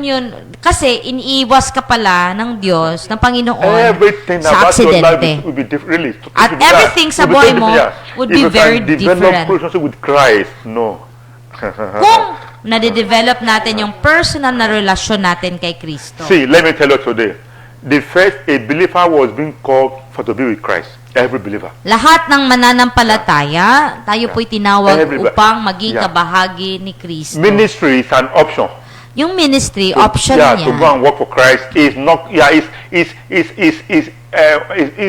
Kasi iniiwas ka pala ng Diyos, ng Panginoon Everything sa about your life aksidente. will be different. Really. At everything sa buhay mo would be very If you can different. develop relationship with Christ, no. Kung nade-develop natin yung personal na relasyon natin kay Kristo. See, let me tell you today. The first, a believer was being called for to be with Christ. Every believer. Lahat ng mananampalataya, tayo po'y tinawag Everybody. upang maging Yeah. kabahagi ni Kristo. Ministry is an option. Yung ministry, option Yeah, niya. to go and work for Christ is not. Yeah, is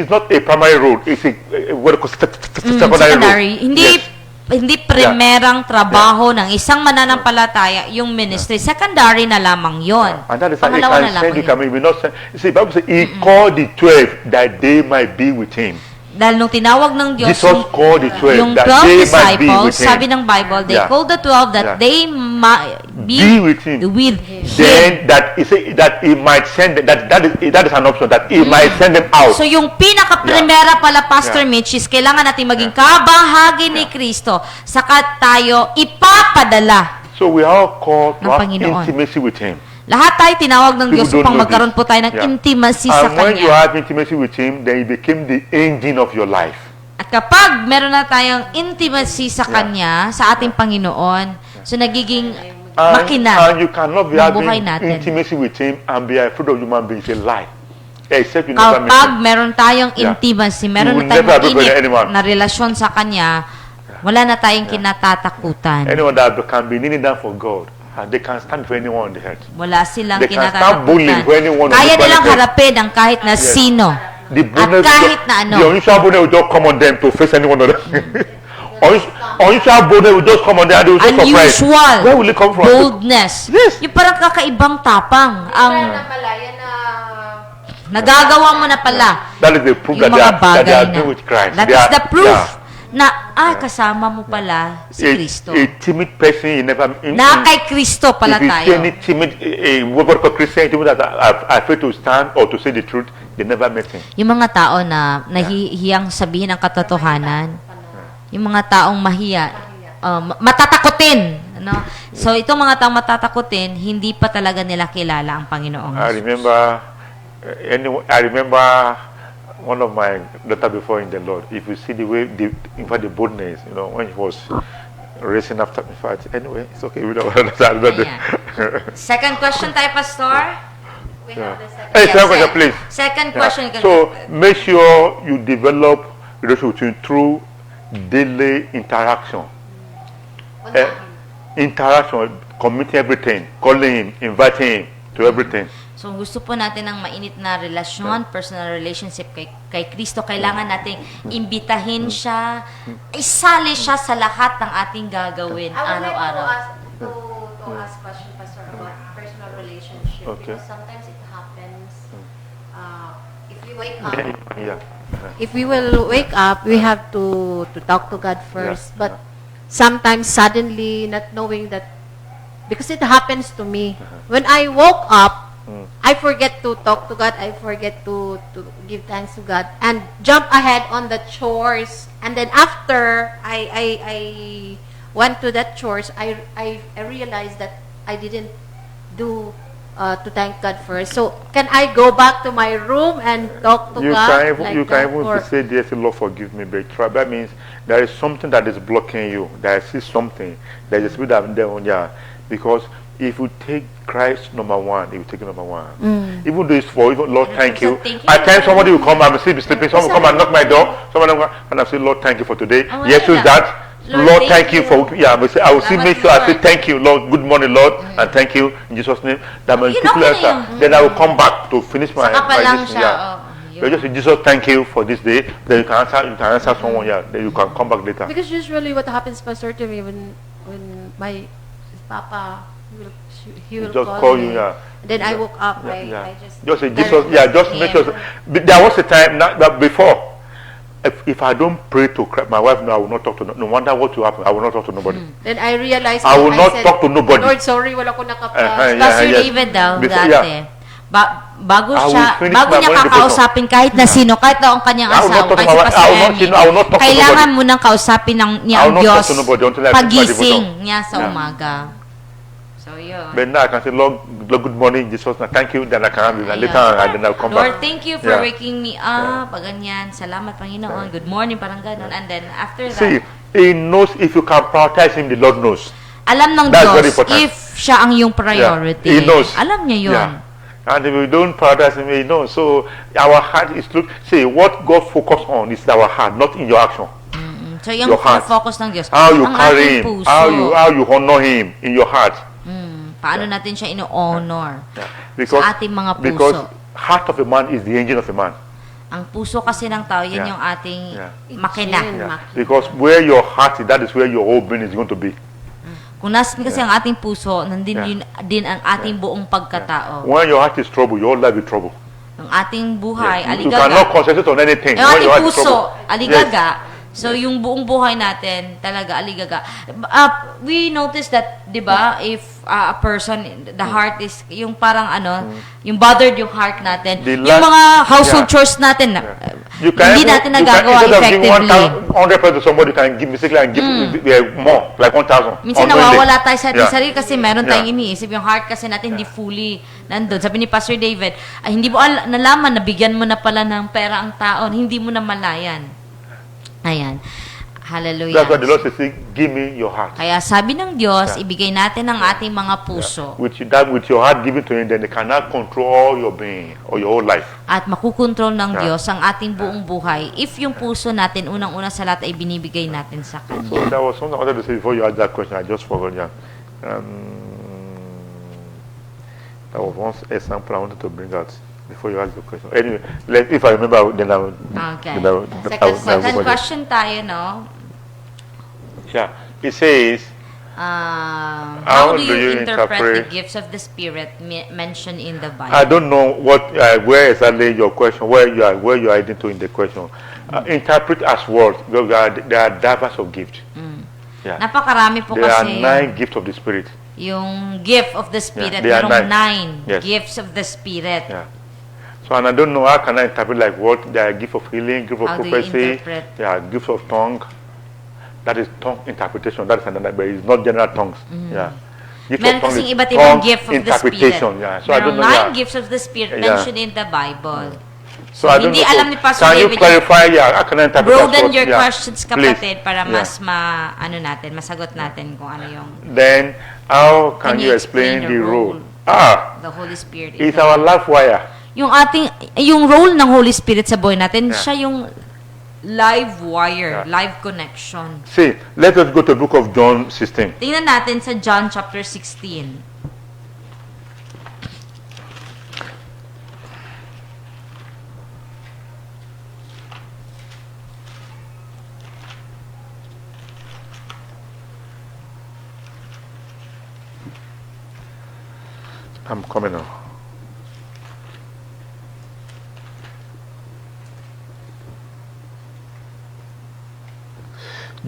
not a primary role. It's a what you call Secondary. role. Hindi Yes. hindi primerang trabaho ng isang mananampalataya yung ministry. Secondary na lamang yon. And that is how he Pangalawa na can lamang send you. yun. Can we not send? You see, the Bible says he called the 12 that they might be with him. Dahil nung tinawag ng Diyos Jesus called the 12 yung that 12 they might be disciples, with him. sabi ng Bible, they Yeah. called the 12 that Yeah. they might Be with him. with him. Then that he might send them, that is an option that he might send them out. So yung pinaka-primera pala, Pastor Yeah. Mitch, is kailangan natin maging kabahagi ni Kristo. Saka tayo ipapadala. So we are all called to Ng have Panginoon. intimacy with him. Lahat tayo tinawag ng Diyos People don't upang know magkaroon this. po tayo ng Yeah. intimacy sa And when you Kanya. have intimacy with him, then he became the engine of your life. At kapag meron na tayong intimacy sa Kanya, sa ating Panginoon, so nagiging makina. And you cannot be ng having buhay natin. intimacy with him and be afraid of human beings. A lie. Except you never meet Kapag him. meron tayong Yeah. intimacy, You meron will na tayong never be with init anyone. na relasyon sa Kanya, wala na tayong kinatatakutan. Anyone that can be kneeling down for God, and they can stand for anyone on the earth. Wala silang They can start kinatatakutan. bullying for anyone on Kaya the nilang planet. harapin ang kahit na sino. The At kahit na ano. the unusual boldness will just come on them to face anyone of them. Unusual boldness will just come on them and they will just surprise. Unusual Where will it come from? boldness. Yes. Yung parang kakaibang tapang. Ang malaya na nagagawa mo na pala. That is the proof Yung that mga they are bagay na. doing with Christ. That They is are- the proof yeah. na, kasama mo pala si Kristo. A timid person, he never. Na kay Kristo pala if you see tayo. any timid, what we call Christian, timid that are afraid to stand or to say the truth, they never met him. Yung mga tao na nahihiyang sabihin ang katotohanan, yung mga taong mahiya, matatakutin. Ano? So, itong mga taong matatakutin, hindi pa talaga nila kilala ang Panginoong I Jesus. remember one of my daughter before in the Lord. If you see the way, in fact, the boldness, when he was racing after me. In fact, anyway, it's okay. We don't understand. Second question tayo, Pastor. Hey, second question, please. Second Yeah. question. So make sure you develop relationship with him through daily interaction. Interaction, committing everything, calling him, inviting him to everything. So, gusto po natin ng mainit na relasyon, personal relationship kay Kristo. Kailangan nating imbitahin siya, isali siya sa lahat ng ating gagawin araw-araw. to ask question, Pastor, about personal relationship. Okay. Because sometimes it happens, if we wake up, Yeah. if we will wake up, we have to talk to God first. Yeah. But sometimes suddenly, not knowing that, because it happens to me. When I woke up, I forget to talk to God. I forget to give thanks to God and jump ahead on the chores. And then after I went to that chores, I realized that I didn't do to thank God first. So can I go back to my room and talk to You God? can even, like you that? can even Or- say, "Dear Lord, forgive me." But that means there is something that is blocking you. There is something. There is a spirit of devil, yeah. Because if you take Christ number one, He will take you number one. Even though it's for even Lord, thank you. thank you. At times somebody will come, I'm still sleeping. Someone will come and knock my door. Someone will come and I say, "Lord, thank you for today." Oh, Yes, yeah. is that. Lord, Lord, thank thank you you. for I will say, I will still Salamat, make sure I say Lord. thank you, Lord. Good morning, Lord, and thank you in Jesus' name. That will Yun, quickly okay na answer. yun. Then I will come back to finish my Saka pa lang this, siya. yeah. Oh, You just say, Jesus, thank you for this day. Then you can answer someone, yeah. Then you can come back later. Because usually what happens, Pastor, to me when my Papa He will Just call, call me. you, yeah. Then I woke up. Yeah. I Just say Jesus, directly yeah, just him. make sure. There was a time that before, if I don't pray to Christ, my wife, no, I will not talk to no matter what will happen, I will not talk to nobody. Then I realized, I will not said, talk to nobody. Lord, sorry, wala ko nakapa. Yeah, Pastor yes. David daw, Before- dati. yeah. Bago I will siya, finish bago my niya morning kakausapin kahit na sino, kahit na ang kanyang I will not asawa, talk to kahit my si wife. Pastor I will not- Emmy, I will not talk to kailangan nobody. mo nang kausapin niya I ang will not Diyos talk to nobody until I finish my pagising devotion. niya sa Yeah. umaga. So, yun. But now I can say, Lord, good morning, Jesus. Thank you. Then I can have it. And later Yeah. and then I'll come Lord, back. thank you for Yeah. waking me up. Ganyan. Salamat, Panginoon. Good morning, parang ganun. And then, after that, See, He knows if you can prioritize Him, the Lord knows. alam ng That's very Diyos important. if siya ang yung priority. He knows. Alam niya yun. Yeah. And if we don't prioritize Him, He knows. So our heart is look. See, what God focus on is our heart, not in your action. So, yung Your heart. focus ng Diyos. How you ang carry ating Him, puso. how you honor Him in your heart. Paano natin siya ino-honor Because, sa ating mga puso. because heart of a man is the engine of a man. Ang puso kasi ng tao, yan Yeah. yung ating Yeah. makina. Engine. Yeah. Because where your heart is, that is where your whole being is going to be. Kung nasan kasi ang ating puso, nandun Yeah. yun din ang ating buong pagkatao. When your heart is trouble, your whole life is trouble. Ang ating buhay, You cannot aligaga. concentrate on anything. Yung When ating your heart is puso, trouble. aligaga. So, yung buong buhay natin, talaga aligaga. We notice that, di ba, if a person, the heart is, yung parang yung bothered yung heart natin. The Yung last- mga household yeah. chores natin, You can, hindi natin you can, nagagawa instead of giving effectively. 100% to somebody, you can give basically and give more, like 1,000. Minsan unknowingly. nawawala tayo sa ating Yeah. sarili kasi meron Yeah. tayong iniisip. Yung heart kasi natin hindi fully nandun. Sabi ni Pastor David, ay hindi mo nalaman na bigyan mo na pala ng pera ang tao, hindi mo na malayan. Ayan. Hallelujah. That's why the Lord says, give me your heart. Kaya sabi ng Diyos, Yeah. ibigay natin ang ating mga puso With your heart given to Him, then they cannot control all your being or your whole life. at makukontrol ng Yeah. Diyos ang ating buong buhay if yung puso natin unang-una sa lahat ay binibigay natin sa Kanya. So that was something I wanted to say before you asked that question. I just forgot. Yeah. That was one example I wanted to bring out before you ask the question. Anyway, if I remember, then I will. Okay. Then I will- Second question tayo, no? Yeah. It says, How do you interpret the gifts of the Spirit mentioned in the Bible? I don't know where exactly your question, where you are heading to in the question. Interpret as words. Because there are diverse of gifts. Yeah. Napakarami po There are kasi 9 gifts of the Spirit. yung gift of the Spirit. there are Merong 9. 9 Yes. gifts of the Spirit. Yeah. So, and I don't know how can I interpret like what? There are gift of healing, gift of How do you prophecy, interpret? yeah, gift of tongue. That is tongue interpretation. That is another, but it's not general tongues. Yeah. Gift Meron of tongue kasing is iba't ibang tongue gift of the Spirit. interpretation. Yeah. So I don't Merong know. 9 Yeah. gifts of the Spirit Yeah. mentioned in the Bible. So I don't hindi know. alam ni Pastor Can you David. clarify? Yeah. How can I interpret? Broaden as what? your Yeah. questions, kapatid, Please. para Yeah. mas masagot natin kung ano yung Then how can Can you you explain explain the the role? the Holy Spirit. It's our life wire. Yung role ng Holy Spirit sa buhay natin, Yeah. siya yung live wire, Yeah. live connection. See, let us go to the book of John 16. Tingnan natin sa John chapter 16. I'm coming now.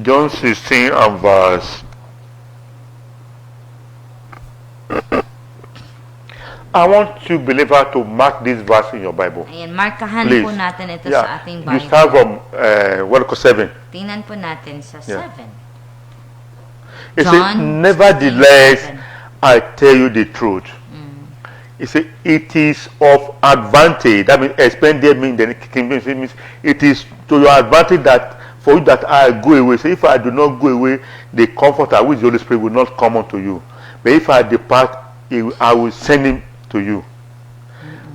John 16 and verse. I want you believer to mark this verse in your Bible. Ayan, markahan Please. po natin ito sa ating You Bible. start from Welcome 7. Tingnan po natin sa Yeah. 7. It says, John nevertheless, 16:7. I tell you the truth. It says, it is of advantage. That means, explain there means, then King James means, it is to your advantage that for you that I go away. So if I do not go away, the Comforter, which is the Holy Spirit, will not come unto you. But if I depart, I will send him to you.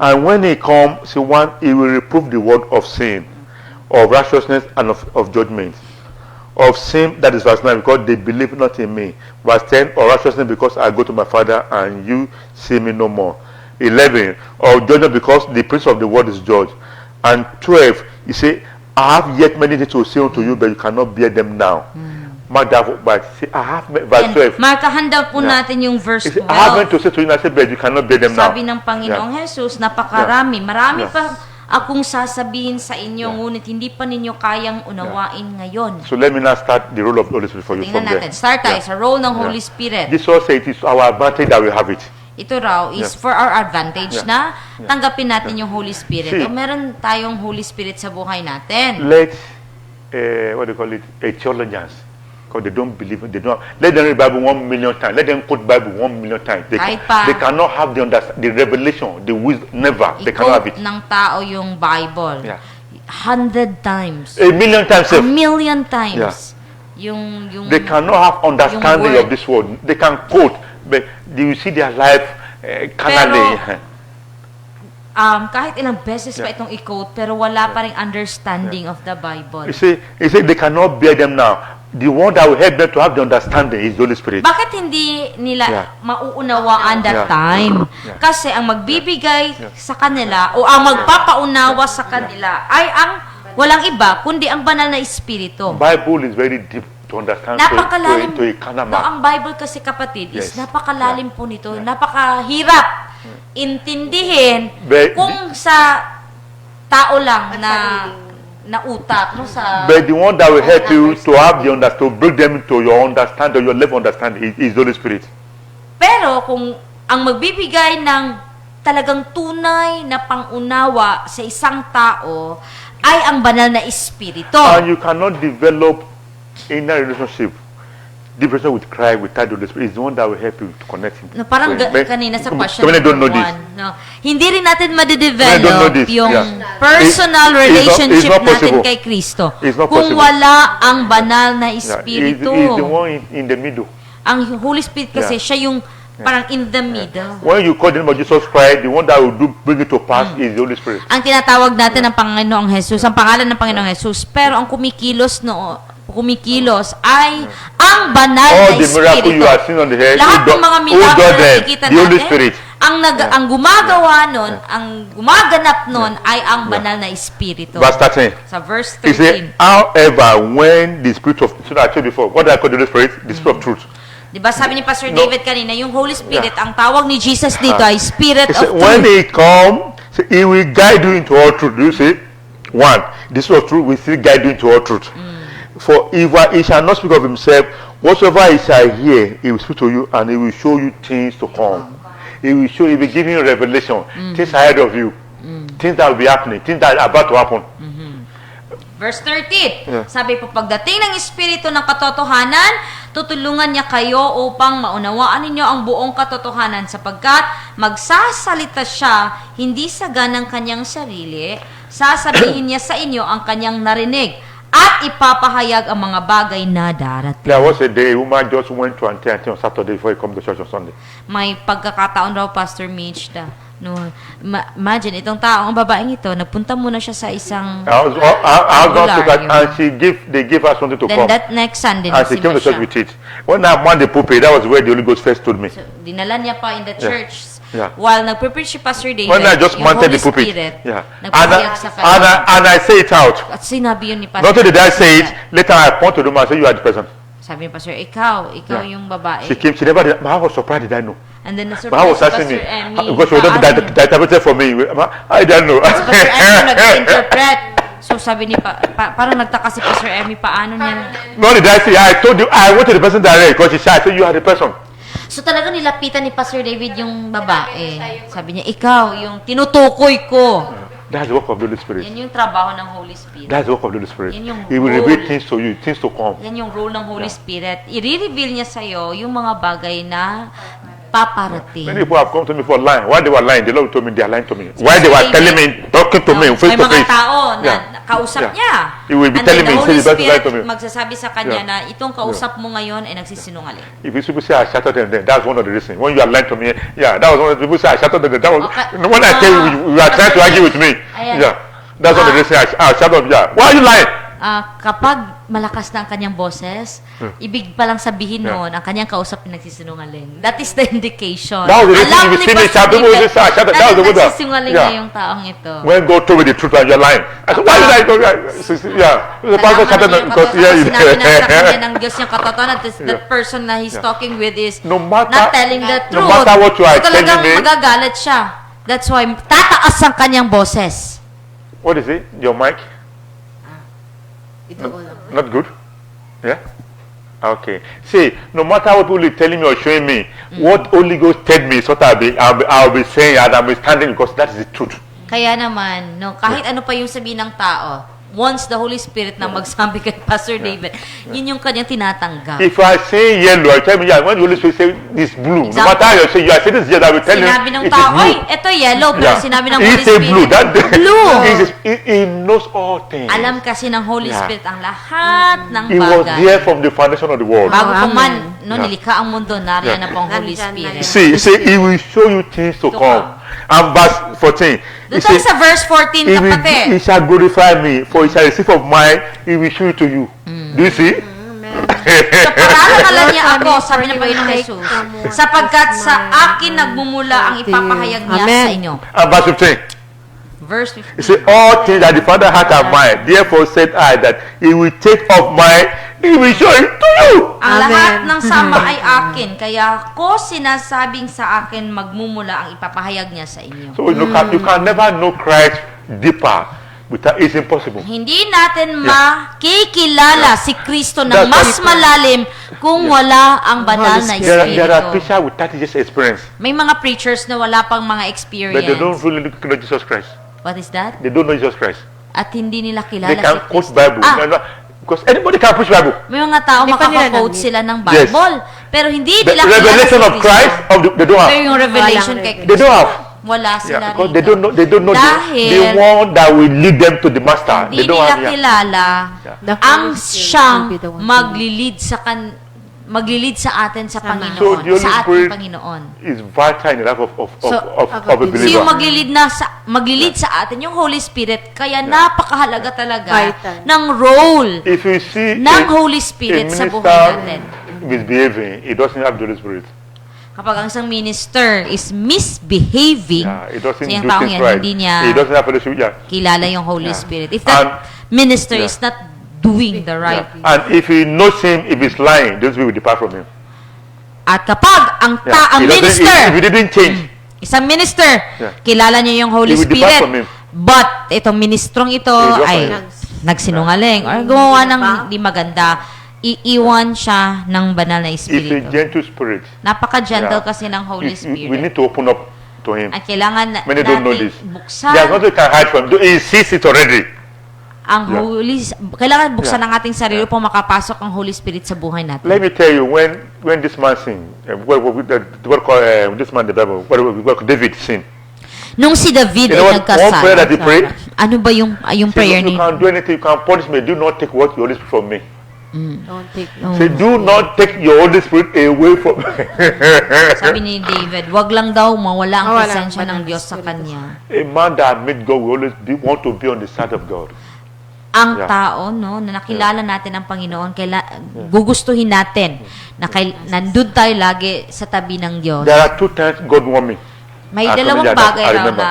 And when he comes, he will reprove the word of sin, of righteousness, and of judgment. Of sin, that is verse 9, because they believe not in me. Verse 10, of righteousness, because I go to my Father, and you see me no more. 11, of judgment, because the prince of the world is judged. And 12, he say, I have yet many things to say unto you, but you cannot bear them now. Mark that but see, I have verse 12. Markahan daw po Yeah. natin yung verse He said, I have 12. meant to say to you, I said, but you cannot bear them now. Sabi ng Panginoong Jesus, napakarami. Marami pa akong sasabihin sa inyo, ngunit hindi pa ninyo kayang unawain ngayon. So let me now start the role of the Holy Spirit for you Tingnan from there. natin. Start tayo sa role ng Yeah. Holy Spirit. Jesus said it is our advantage that we have it. Ito raw is Yeah. for our advantage Yeah. na tanggapin natin yung Holy Spirit. See. O meron tayong Holy Spirit sa buhay natin. Let what do you call it? Theologians, because they don't believe it. They don't. Let them read Bible 1 million times. Let them quote Bible 1 million times. Kahit pa. They cannot have the revelation, the wisdom. Never. They cannot have I-quote it. ng tao yung Bible. Yeah. 100 times. A million times. A Sir. million times. Yung They cannot have understanding word. of this word. They can quote, but do you see their life carnally? kahit ilang beses pa itong i-quote, pero wala pa ring understanding of the Bible. You see, they cannot bear them now. The one that will help them to have the understanding is the Holy Spirit. Bakit hindi nila Yeah. mauunawaan that Yeah. time? Yeah. Kasi ang magbibigay sa kanila o ang magpapaunawa sa kanila ay ang walang iba kundi ang banal na espiritu. Bible is very deep to understand Napakalalim. to a carnal No, man. ang Bible kasi kapatid is Yes. napakalalim po nito. Napakahirap intindihin But- kung sa tao lang na utak, no, sa But the one that will help you to have the understanding, to bring them to your understanding, your level of understanding is the Holy Spirit. Pero kung ang magbibigay ng talagang tunay na pangunawa sa isang tao ay ang banal na espiritu. And you cannot develop inner relationship, deep relationship with Christ without the Holy Spirit. It's the one that will help you to connect him. No, parang When- kanina sa when question I don't know number this. 1. No? Hindi rin natin When I don't know madedevelop this, yung yeah. personal It's not relationship natin possible. kay Kristo. It's not Kung possible. wala ang banal na Yeah, espiritu. he's the one in the middle. Ang Holy Spirit kasi Yeah. siya yung parang in the middle. When you call the name of Jesus Christ, the one that will bring it to pass is the Holy Spirit. Ang tinatawag natin ng Panginoong Jesus, ang pangalan ng Panginoong Jesus, pero ang kumikilos ay ang banal All na the miracle espiritu. you are seeing on the head, Lahat ng mga milagro na nakikita the Holy natin, Spirit. ang gumagawa nun, ang gumaganap nun ay ang banal na espiritu. Verse 13. Sa verse He said, 13. however, when the Spirit of, so I told you before, what do I call the Holy Spirit? The Spirit of truth. Diba sabi ni Pastor No. David kanina, yung Holy Spirit, ang tawag ni Jesus dito ay Spirit He of said, when Truth. He come, He will guide you into all truth. Do you see? One, the Spirit of truth will still guide you into all truth. For if He shall not speak of Himself, whatsoever He shall hear, He will speak to you, and He will show you things to come. He will give you revelation, things ahead of you, things that will be happening, things that are about to happen. Verse 13, Yeah. sabi po, pagdating ng Espiritu ng katotohanan, tutulungan niya kayo upang maunawaan ninyo ang buong katotohanan sapagkat magsasalita siya hindi sa ganang kanyang sarili, sasabihin niya sa inyo ang kanyang narinig at ipapahayag ang mga bagay na darating. There was a day, a woman just went to Auntie on Saturday before he come to church on Sunday. May pagkakataon raw, Pastor Mitch, no, imagine, itong taong, ang babaeng ito, nagpunta muna siya sa isang I was going to that, Albularyo. and they gave her something to Then come. that next Sunday, And she came to nagsima church siya. with it. When I won the pulpit, that was where the Holy Ghost first told me. So, dinala niya pa in the church. Yeah. While nagpe-preach si Pastor David, When I just yung mounted Holy the pulpit. Spirit, Yeah. nagpahayag sa And kanya. I say it out. At sinabi yun ni Pastor Not only did I say it, David. later I point to them and say, you are the person. Sabi ni Pastor, ikaw Yeah. yung babae. She came, she never did. I was surprised, did I know? And then But I na-surprise was si asking Pastor me, Emmy. because she was not paano yun? that interpreted for me. I don't know. Si Pastor Emmy nag-interpret. So sabi ni, parang nagtaka si Pastor Emmy, paano niya? Not did I say, I told you, I went to the person direct because she said, I said, you are the person. So talaga nilapitan ni Pastor David yung babae. Sabi niya, ikaw yung tinutukoy ko. That's the work of the Holy Spirit. Yan yung trabaho ng Holy Spirit. That's the work of the Holy Spirit. Yan yung He will role. reveal things to you, things to come. Yan yung role ng Holy Spirit. I-reveal niya sa'yo yung mga bagay na paparating. Many people have come to me for lying. While they were lying, the Lord told me they are lying to me. While they were telling me, talking to me face May to mga face. tao na Yeah. kausap Yeah. niya. He will be And telling then me, the he Holy says, "That's Spirit right to me." magsasabi sa kanya Yeah. na itong kausap mo ngayon ay nagsisinungaling. If you people say I shouted at them, that's one of the reasons. When you are lying to me, yeah, that was one of the people say I shouted at them. That was Okay. when I tell you you are trying to argue with me. Ayan. Yeah, that's one of the reasons I shouted. Yeah, why are you lying? Kapag malakas na ang kanyang boses, ibig pa lang sabihin Yeah. noon, ang kanyang kausap ay nagsisinungaling. That is the indication. That was the reason Alam if you ni see me Pastor shouting, David "Oh, that was the na good one." nagsisinungaling Yeah. na yung taong ito. When God told me the truth and you're lying. I said, why did I go? Yeah. The pastor shouted because Sinabi na sa kanya ng Diyos yung katotohanan. That person na he's talking with is No matter- not telling the no truth. matter what you are So, talagang telling me- magagalit siya. That's why tataas ang kanyang boses. What is it? Your mic? Ito ko lang. Not good? Yeah? Okay. See, no matter what people are telling me or showing me, what Holy Ghost tell me is what I'll be saying and I'll be standing because that is the truth. Kaya naman, no, kahit ano pa yung sabihin ng tao, once the Holy Spirit na magsabi kay Pastor David, yun yung kanyang tinatanggap. If I say yellow, I tell me, yeah, when the Holy Spirit say this blue, no Example. matter how you say, you are saying this yellow, I will tell you Sinabi ng it is tao, blue. oy, ito yellow, pero Yeah. sinabi ng He Holy say Spirit, blue. That blue. he knows all things. Alam kasi ng Holy Yeah. Spirit ang lahat ng He was bagay. there from the foundation of the world. Bago pa Amen. man, no, Yeah. nilikha ang mundo, nariyan Yeah. na po ang Holy Nandyan na Spirit. See, he will show you things to come. And verse 14. Doon he tayo says, sa verse 14, he kapatid. shall glorify me, for he shall receive of mine, he will show it to you. Do you see? So, paralangalan niya ako, sabi ng Panginoong Jesus, sapagkat sa akin nagmumula ang ipapahayag niya Amen. sa inyo. And verse 15. Verse He 15. said, all things that the Father hath are mine. Therefore said I that he will take of mine, he will show it to you. Ang Amen. lahat ng sama ay akin, kaya ko sinasabing sa akin magmumula ang ipapahayag niya sa inyo. So you can never know Christ deeper. Without, it's impossible. Hindi natin makikilala si Kristo ng That's mas right. malalim kung wala ang banal na There are Espiritu. preachers with 30 years experience, May mga preachers na wala pang mga but they don't experience. really know Jesus Christ. What is that? They don't know Jesus Christ. At hindi nila They kilala can si quote Kristo. Bible. Ah, No, because anybody can preach Bible. may mga tao Hindi pa nila makaka-quote narinig. sila ng Yes. Bible, pero hindi The nila kilala revelation si of Christ, they don't Pero have. yung revelation Walang kay They don't Kristo, have. wala sila Yeah, because rito. they don't know the Dahil one that will lead them to the master. hindi They don't nila have. Yeah. kilala The ang Holy Spirit siyang will be the one to maglilid sa atin sa Tama. Panginoon, So the Holy sa ating Spirit Is is vital in the life of So, a So yung believer. maglilid sa atin yung Holy Spirit, kaya napakahalaga talaga Vital. ng role If you see ng a- Holy a Spirit sa buhay minister natin. misbehaving, it doesn't have the Holy Spirit. Kapag ang isang minister is misbehaving, Yeah, it doesn't so yung do taong things yan, right. hindi niya It doesn't have the Spirit. Yeah. kilala yung Holy Yeah. Spirit. If that minister Yeah. is not doing the right, Yeah. And if he knows him, if he's lying, those people will depart from him. at kapag ang ang He doesn't- minister, if he didn't change, isang minister, Yeah. kilala niya yung Holy He will depart Spirit, from him. but itong ministrong ito He will ay depart nagsinungaling or gumawa ng hindi maganda, iiwan siya ng banal na it's a Espiritu. gentle spirit. Napaka-gentle Yeah. kasi ng Holy We Spirit. need to open up to him. At kailangan Many don't know natin this. buksan There's nothing you can hide from him. He sees it already. ang Yeah. kailangan buksan Yeah. ang ating sarili upang makapasok ang Holy Spirit sa buhay natin. Let me tell you, when this man sing, this man the Bible, what David sing. Nung si David You know ay what? One prayer that he nagkasala, prayed. ano ba yung prayer You ni can do anything. You can punish me. Do not take what your Holy Spirit from me. Don't take Say, do not take your Holy Spirit away from me. Sabi ni David, wag lang daw mawala ang Mawala ang presensya ng banal na Diyos sa Espiritu. kanya. A man that made God will always want to be on the side of God. Ang Yeah. tao no na nakilala natin ang Panginoon, gugustuhin natin na nandun tayo lagi sa tabi ng Diyos. There are two times God warned me. May Actually, dalawang yeah, bagay I raw remember. na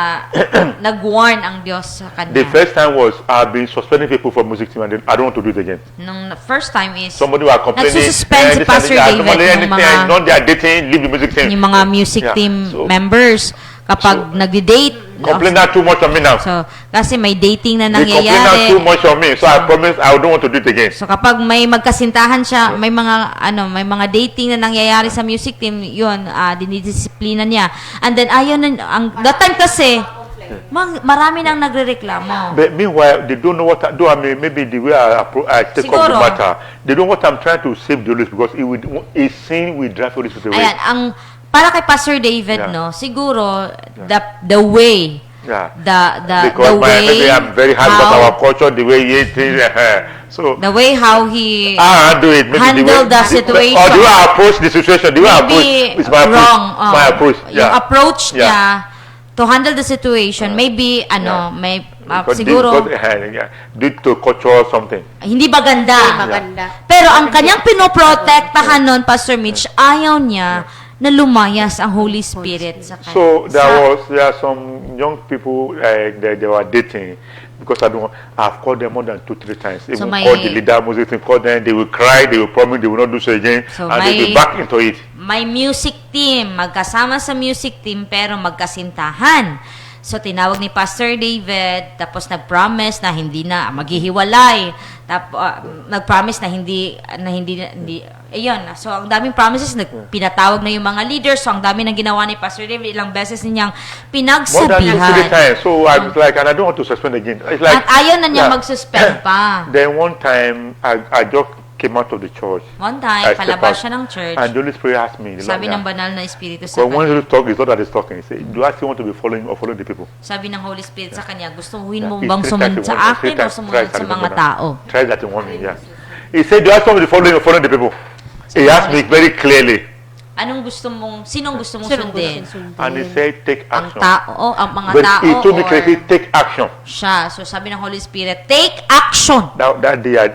nag-warn ang Diyos sa The kanya. first time was I've been suspending people from music team and then I don't want to do it again. Nung first time is Somebody were complaining. nagsususpend si Pastor David ng mga non they are dating, leave the music team. yung mga music Yeah. team So, members kapag nagdi-date. complain not too much on me now. So, kasi may dating na They complain not too nangyayari. much on me, so I promise I don't want to do it again. So kapag may magkasintahan siya, may mga dating na nangyayari sa music team, 'yun, dinidisiplina niya. And then that time kasi marami nang nagrereklamo. But meanwhile, they don't know what I do. I mean, maybe the way I take up the Siguro. matter, they don't know what I'm trying to save the Holy Spirit because a sin will drive Holy Spirit away. Ayan, para kay Pastor David, Yeah. no, siguro the way Yeah. the Because way maybe I'm very hard about how- our culture, the way he things. So the way how he I handle it. Maybe handle the situation. Or the way I approach the situation. The way I approach maybe is my wrong. approach. My approach. Yung approach Yeah. niya to handle the situation, maybe, may, siguro, due to culture or something. hindi maganda. Maganda. Pero ang kanyang pinoprotektahan nun, Pastor Mitch, ayaw niya na lumayas ang Holy Spirit sa kanya. So there are some young people they were dating because I've called them more than 2-3 times. Even So called the leader, Muslim team, called them. They will cry. They will promise they will not do so again, So and they will be back into it. May music team, magkasama sa music team, pero magkasintahan. So, tinawag ni Pastor David, tapos nag-promise na hindi na maghihiwalay. Nag-promise na hindi, ayun. So, ang daming promises, pinatawag na yung mga leaders. So, ang dami nang ginawa ni Pastor David, ilang beses niyang More than 2-3 pinagsabihan. times. So I was like, and I don't want to suspend again. It's like, At ayaw na niya mag-suspend pa. Then one time, I just came out of the church. One time, I stepped palabas out, siya ng church. And the Holy Spirit asked me. Sabi ng banal na espiritu sa When kanya. you talk, it's not that he's talking. He said, do I still want to be following or following the people? Sabi ng Holy Spirit sa kanya, gustuhin Yeah. mo It's bang 3 sumunod times sa he wants me, akin 3 o times, sumunod twice, sa I mga remember now. tao? Try that in 1 minute, yeah. He said, do I want to be following or following the people? He asked me very clearly. Sinong gusto mong Sinong sundin? gusto sundin? And he said, take Ang action. tao, ang mga But tao, he told me or clearly, take action. siya. So sabi ng Holy Spirit, take action! That day, I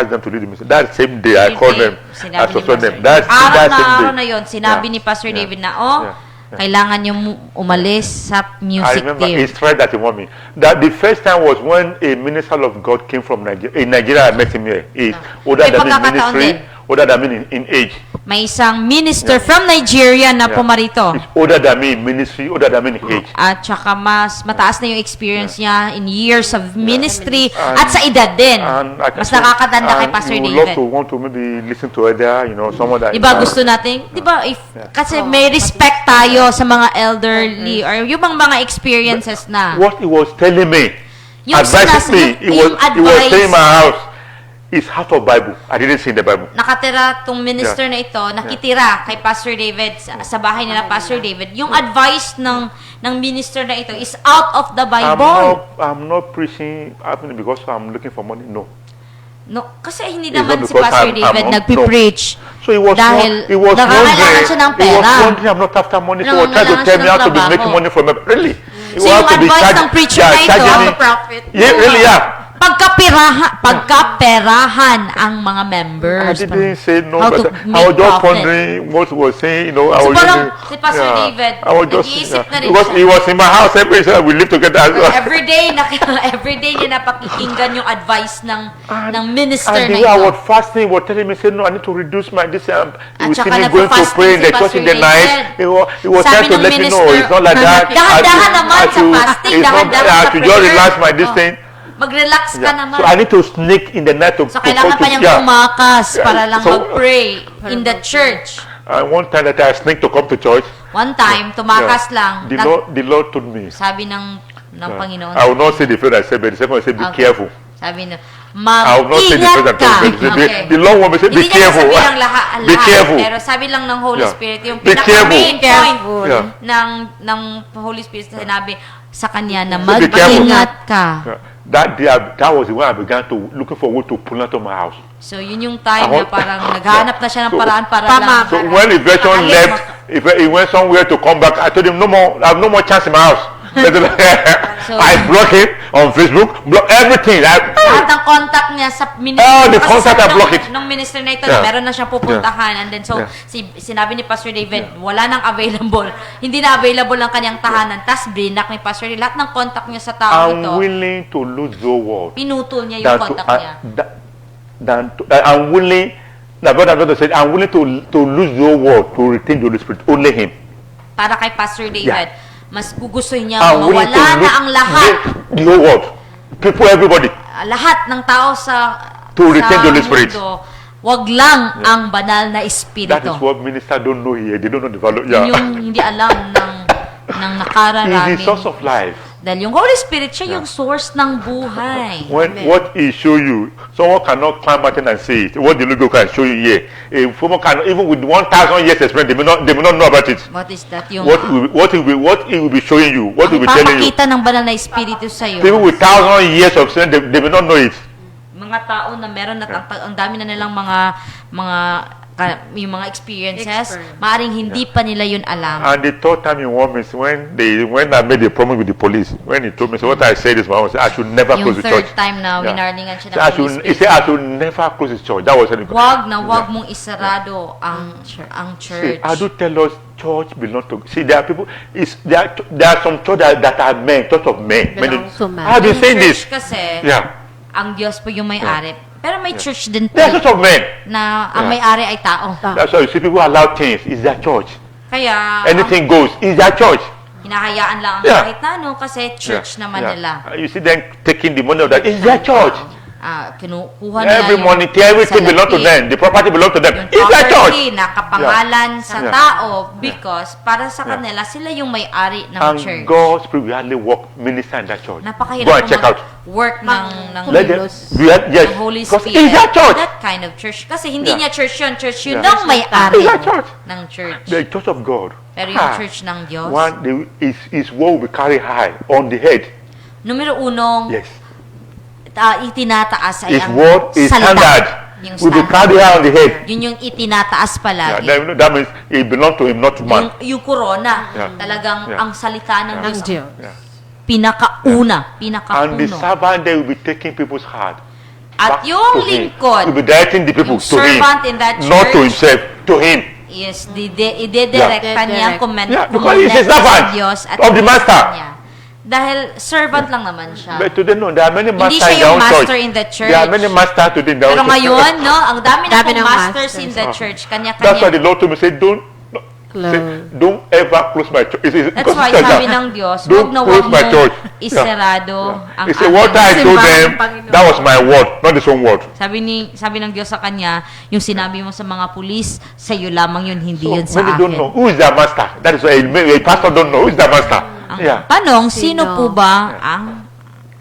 asked them to lead the mission. That same day, I called them. I Sinabi ni suspended them. Pastor- That same araw day. na yon, sinabi Yeah. ni Pastor Yeah. David na, Yeah. kailangan yung umalis sa I music remember team. it's right that he want me. That the first time was when a minister of God came from Nigeria. In Nigeria, I met him here. He's older May than me in pagkakataon ministry, din. older than me in age. May isang minister from Nigeria na Yeah. pumarito. He's older than me in ministry, older than me in age. At saka mas mataas na yung experience niya in years of ministry And- at sa edad din. And I can Mas say- nakakatanda kay and Pastor you would love David. to want to maybe listen to other, someone that. Diba gusto natin, diba, kasi may respect tayo sa mga elderly or yung mga experiences na. What he was telling me, Yung advising me, he was advice- saying my house is half of Bible. I didn't see in the Bible. Nakatira tong minister na ito, nakitira kay Pastor David sa bahay nila Pastor David. Yung advice ng minister na ito is out of the Bible. I'm not preaching because I'm looking for money. No. No, kasi hindi It's naman not si because Pastor I'm David not- nagpi-preach. So he was Dahil he was nangangailangan siya ng He was pera. wondering, I'm not after money. So he was trying to Nangangailangan tell siya me ng how to be trabaho. making money from it. Really? He So will have yung to be advice charged- ng preacher yeah, na ito, charging me. Profit. Yeah, really, yeah. Pagkaperahan ang mga members. I didn't say no, How to but I make was just profit. wondering what he was saying. I So was parang just- si Pastor David, I was just nag-iisip na rin because siya. he was in my house every day. We live together. Everyday niya napakikinggan yung advice ng minister And na the way I ito. was fasting, he was telling me, say, no, I need to reduce my this. He was saka saying going to nagpa-fasting pray in the si church in the Pastor night. David. He was Sabi trying to ng let me know minister, it's not like that. dahan-dahan naman sa fasting, It's not, dahan-dahan I sa should just prayer. relax my this Oh. thing. Mag-relax ka Yeah. naman. So I need to sneak in the night to So, kailangan pa niyang yeah. tumakas Yeah. para lang So, mag-pray in the church. One time that I sneaked to come to church. One time, tumakas lang. The Lord told me. Sabi ng Panginoon. I will not say the first I said, but the second I said, be Okay. careful. Sabi na, I will not say the mag-ingat first I ka. told you. Okay. The Lord will say, be Hindi niya careful. nasabi ang lahat. Be careful. Pero sabi lang ng Holy Yeah. Spirit, yung Be careful. pinaka-main point Yeah. ng Holy Spirit na sinabi sa kanya na Be careful. mag-ingat ka. Yeah. That day, that was the when I began to looking forward to pull out of my house. So, yun yung time na Ako- parang naghanap na siya ng So, paraan para tama. lang. So when the veteran Alis left, if he went somewhere to come back, I told him no more. I have no more chance in my house. I blocked him on Facebook, block everything. Lahat ng contact niya sa minister. Oh, the kasi contact, sabi I block it. Nung minister na ito, Yeah. meron na siyang pupuntahan. And then, so, Yeah. sinabi ni Pastor David, wala nang available. Hindi na available ang kanyang tahanan. Tas, brinak ni Pastor David. Lahat ng contact niya sa tao I'm ito, willing to lose the world. pinutol niya yung Than to, contact niya. I'm willing. Now, God, I'm said, I'm willing to lose the world to retain the Holy Spirit. Only Him. Para kay Pastor David, mas gugustuhin niya I'm willing to mawala na lose ang lahat. the whole world. People, everybody. Lahat ng tao sa To retain the Holy Spirit. mundo, wag lang ang banal na That espiritu. is what ministers don't know here. They don't know the value. Yun Yeah. yung hindi alam ng He nakararami. is the source of life. Dahil yung Holy Spirit, siya yung source ng buhay. When what He show you, someone cannot climb mountain and see it. What the Lord can show you here, if someone can, even with 1,000 years experience, they may not know about it. What is that? Yung What He will be showing you, what He will be telling you. ipapakita ng banal na espiritu sa iyo. People with 1,000 years of experience, they may not know it. Mga tao na meron na ang dami na nilang mga yung mga experiences, maaring hindi pa nila yun alam. And the third time he warned me is when I made a promise with the police, when he told me, so what I said is, I should never Yung close the third church. time na Yeah. winarningan siya So ng Holy he said, Spirit. I should never close the church. That was it. Wag mong isarado ang church. I do tell us, church belongs to. See, there are people. There are some church that are men, church of men. Belongs to men. I've been Yung saying church this. kasi, Yeah, ang Diyos po yung may-ari. Pero may church din po they are church of men. na ang Yeah. may-ari ay tao. That's why you see people allow things. It's their church. Kaya, Anything goes. It's their church. hinahayaan lang ang Yeah. kahit na ano kasi church Yeah, naman yeah. nila. You see them taking the money of that. It's their church. Kinukuha nila Every yung money, everything salapi, belongs to them. The property belongs to them. yung It's their church. property nakapangalan sa Yeah. tao because para sa kanila sila yung may-ari ng And church. God's Spirit will hardly work, minister in that church. Napakahirap Go and check out. work ng Let them, Holos. yes, ng Holy because Spirit. it's their church. That kind of church. Kasi hindi Yeah. niya church yun. Church yun Yeah. ng may-ari It's their church. ng church. The church of God. Pero yung church ng Diyos, Is what will be carried high on the head. numero unong Yes. itinataas ay His ang word is salita. standard. Yung Will be standard. carried high on the head. Yun yung itinataas Yeah, palagi. that means it belongs to him, not to man. Yung corona, Yeah. talagang Yeah. ang salita ng Ng Diyos, Diyos. Yeah. pinakauna, And the pinakapuno. servant there will be taking people's heart. At back yung to him. lingkod, Will be directing the people yung to him. servant in that Not to church, himself, to him. Yes, idedirekta Yeah. niya ang Yeah, because he's a sa servant Diyos at of the master. niya. Dahil servant lang naman siya. But today, no, there are many Hindi masters siya in their yung own master church. in the church. There are many masters today in their Pero own church. ngayon, no, ang dami na Dami pong ng masters in masters. the church. That's why Kanya-kanya. the Lord told me, say, don't ever close my church. That's why sabi ng Diyos, don't huwag na close huwag my mong church. isarado ang He said, what I aking told simbahan them, ng Panginoon. that was my word, not his own word. Sabi ng Diyos sa kanya, yung sinabi mo sa mga pulis, sa iyo lamang yun, hindi So yun sa many don't know akin. who is their master. That is why a pastor don't know who is their master. Ang Yeah. tanong, sino Sino? po ba ang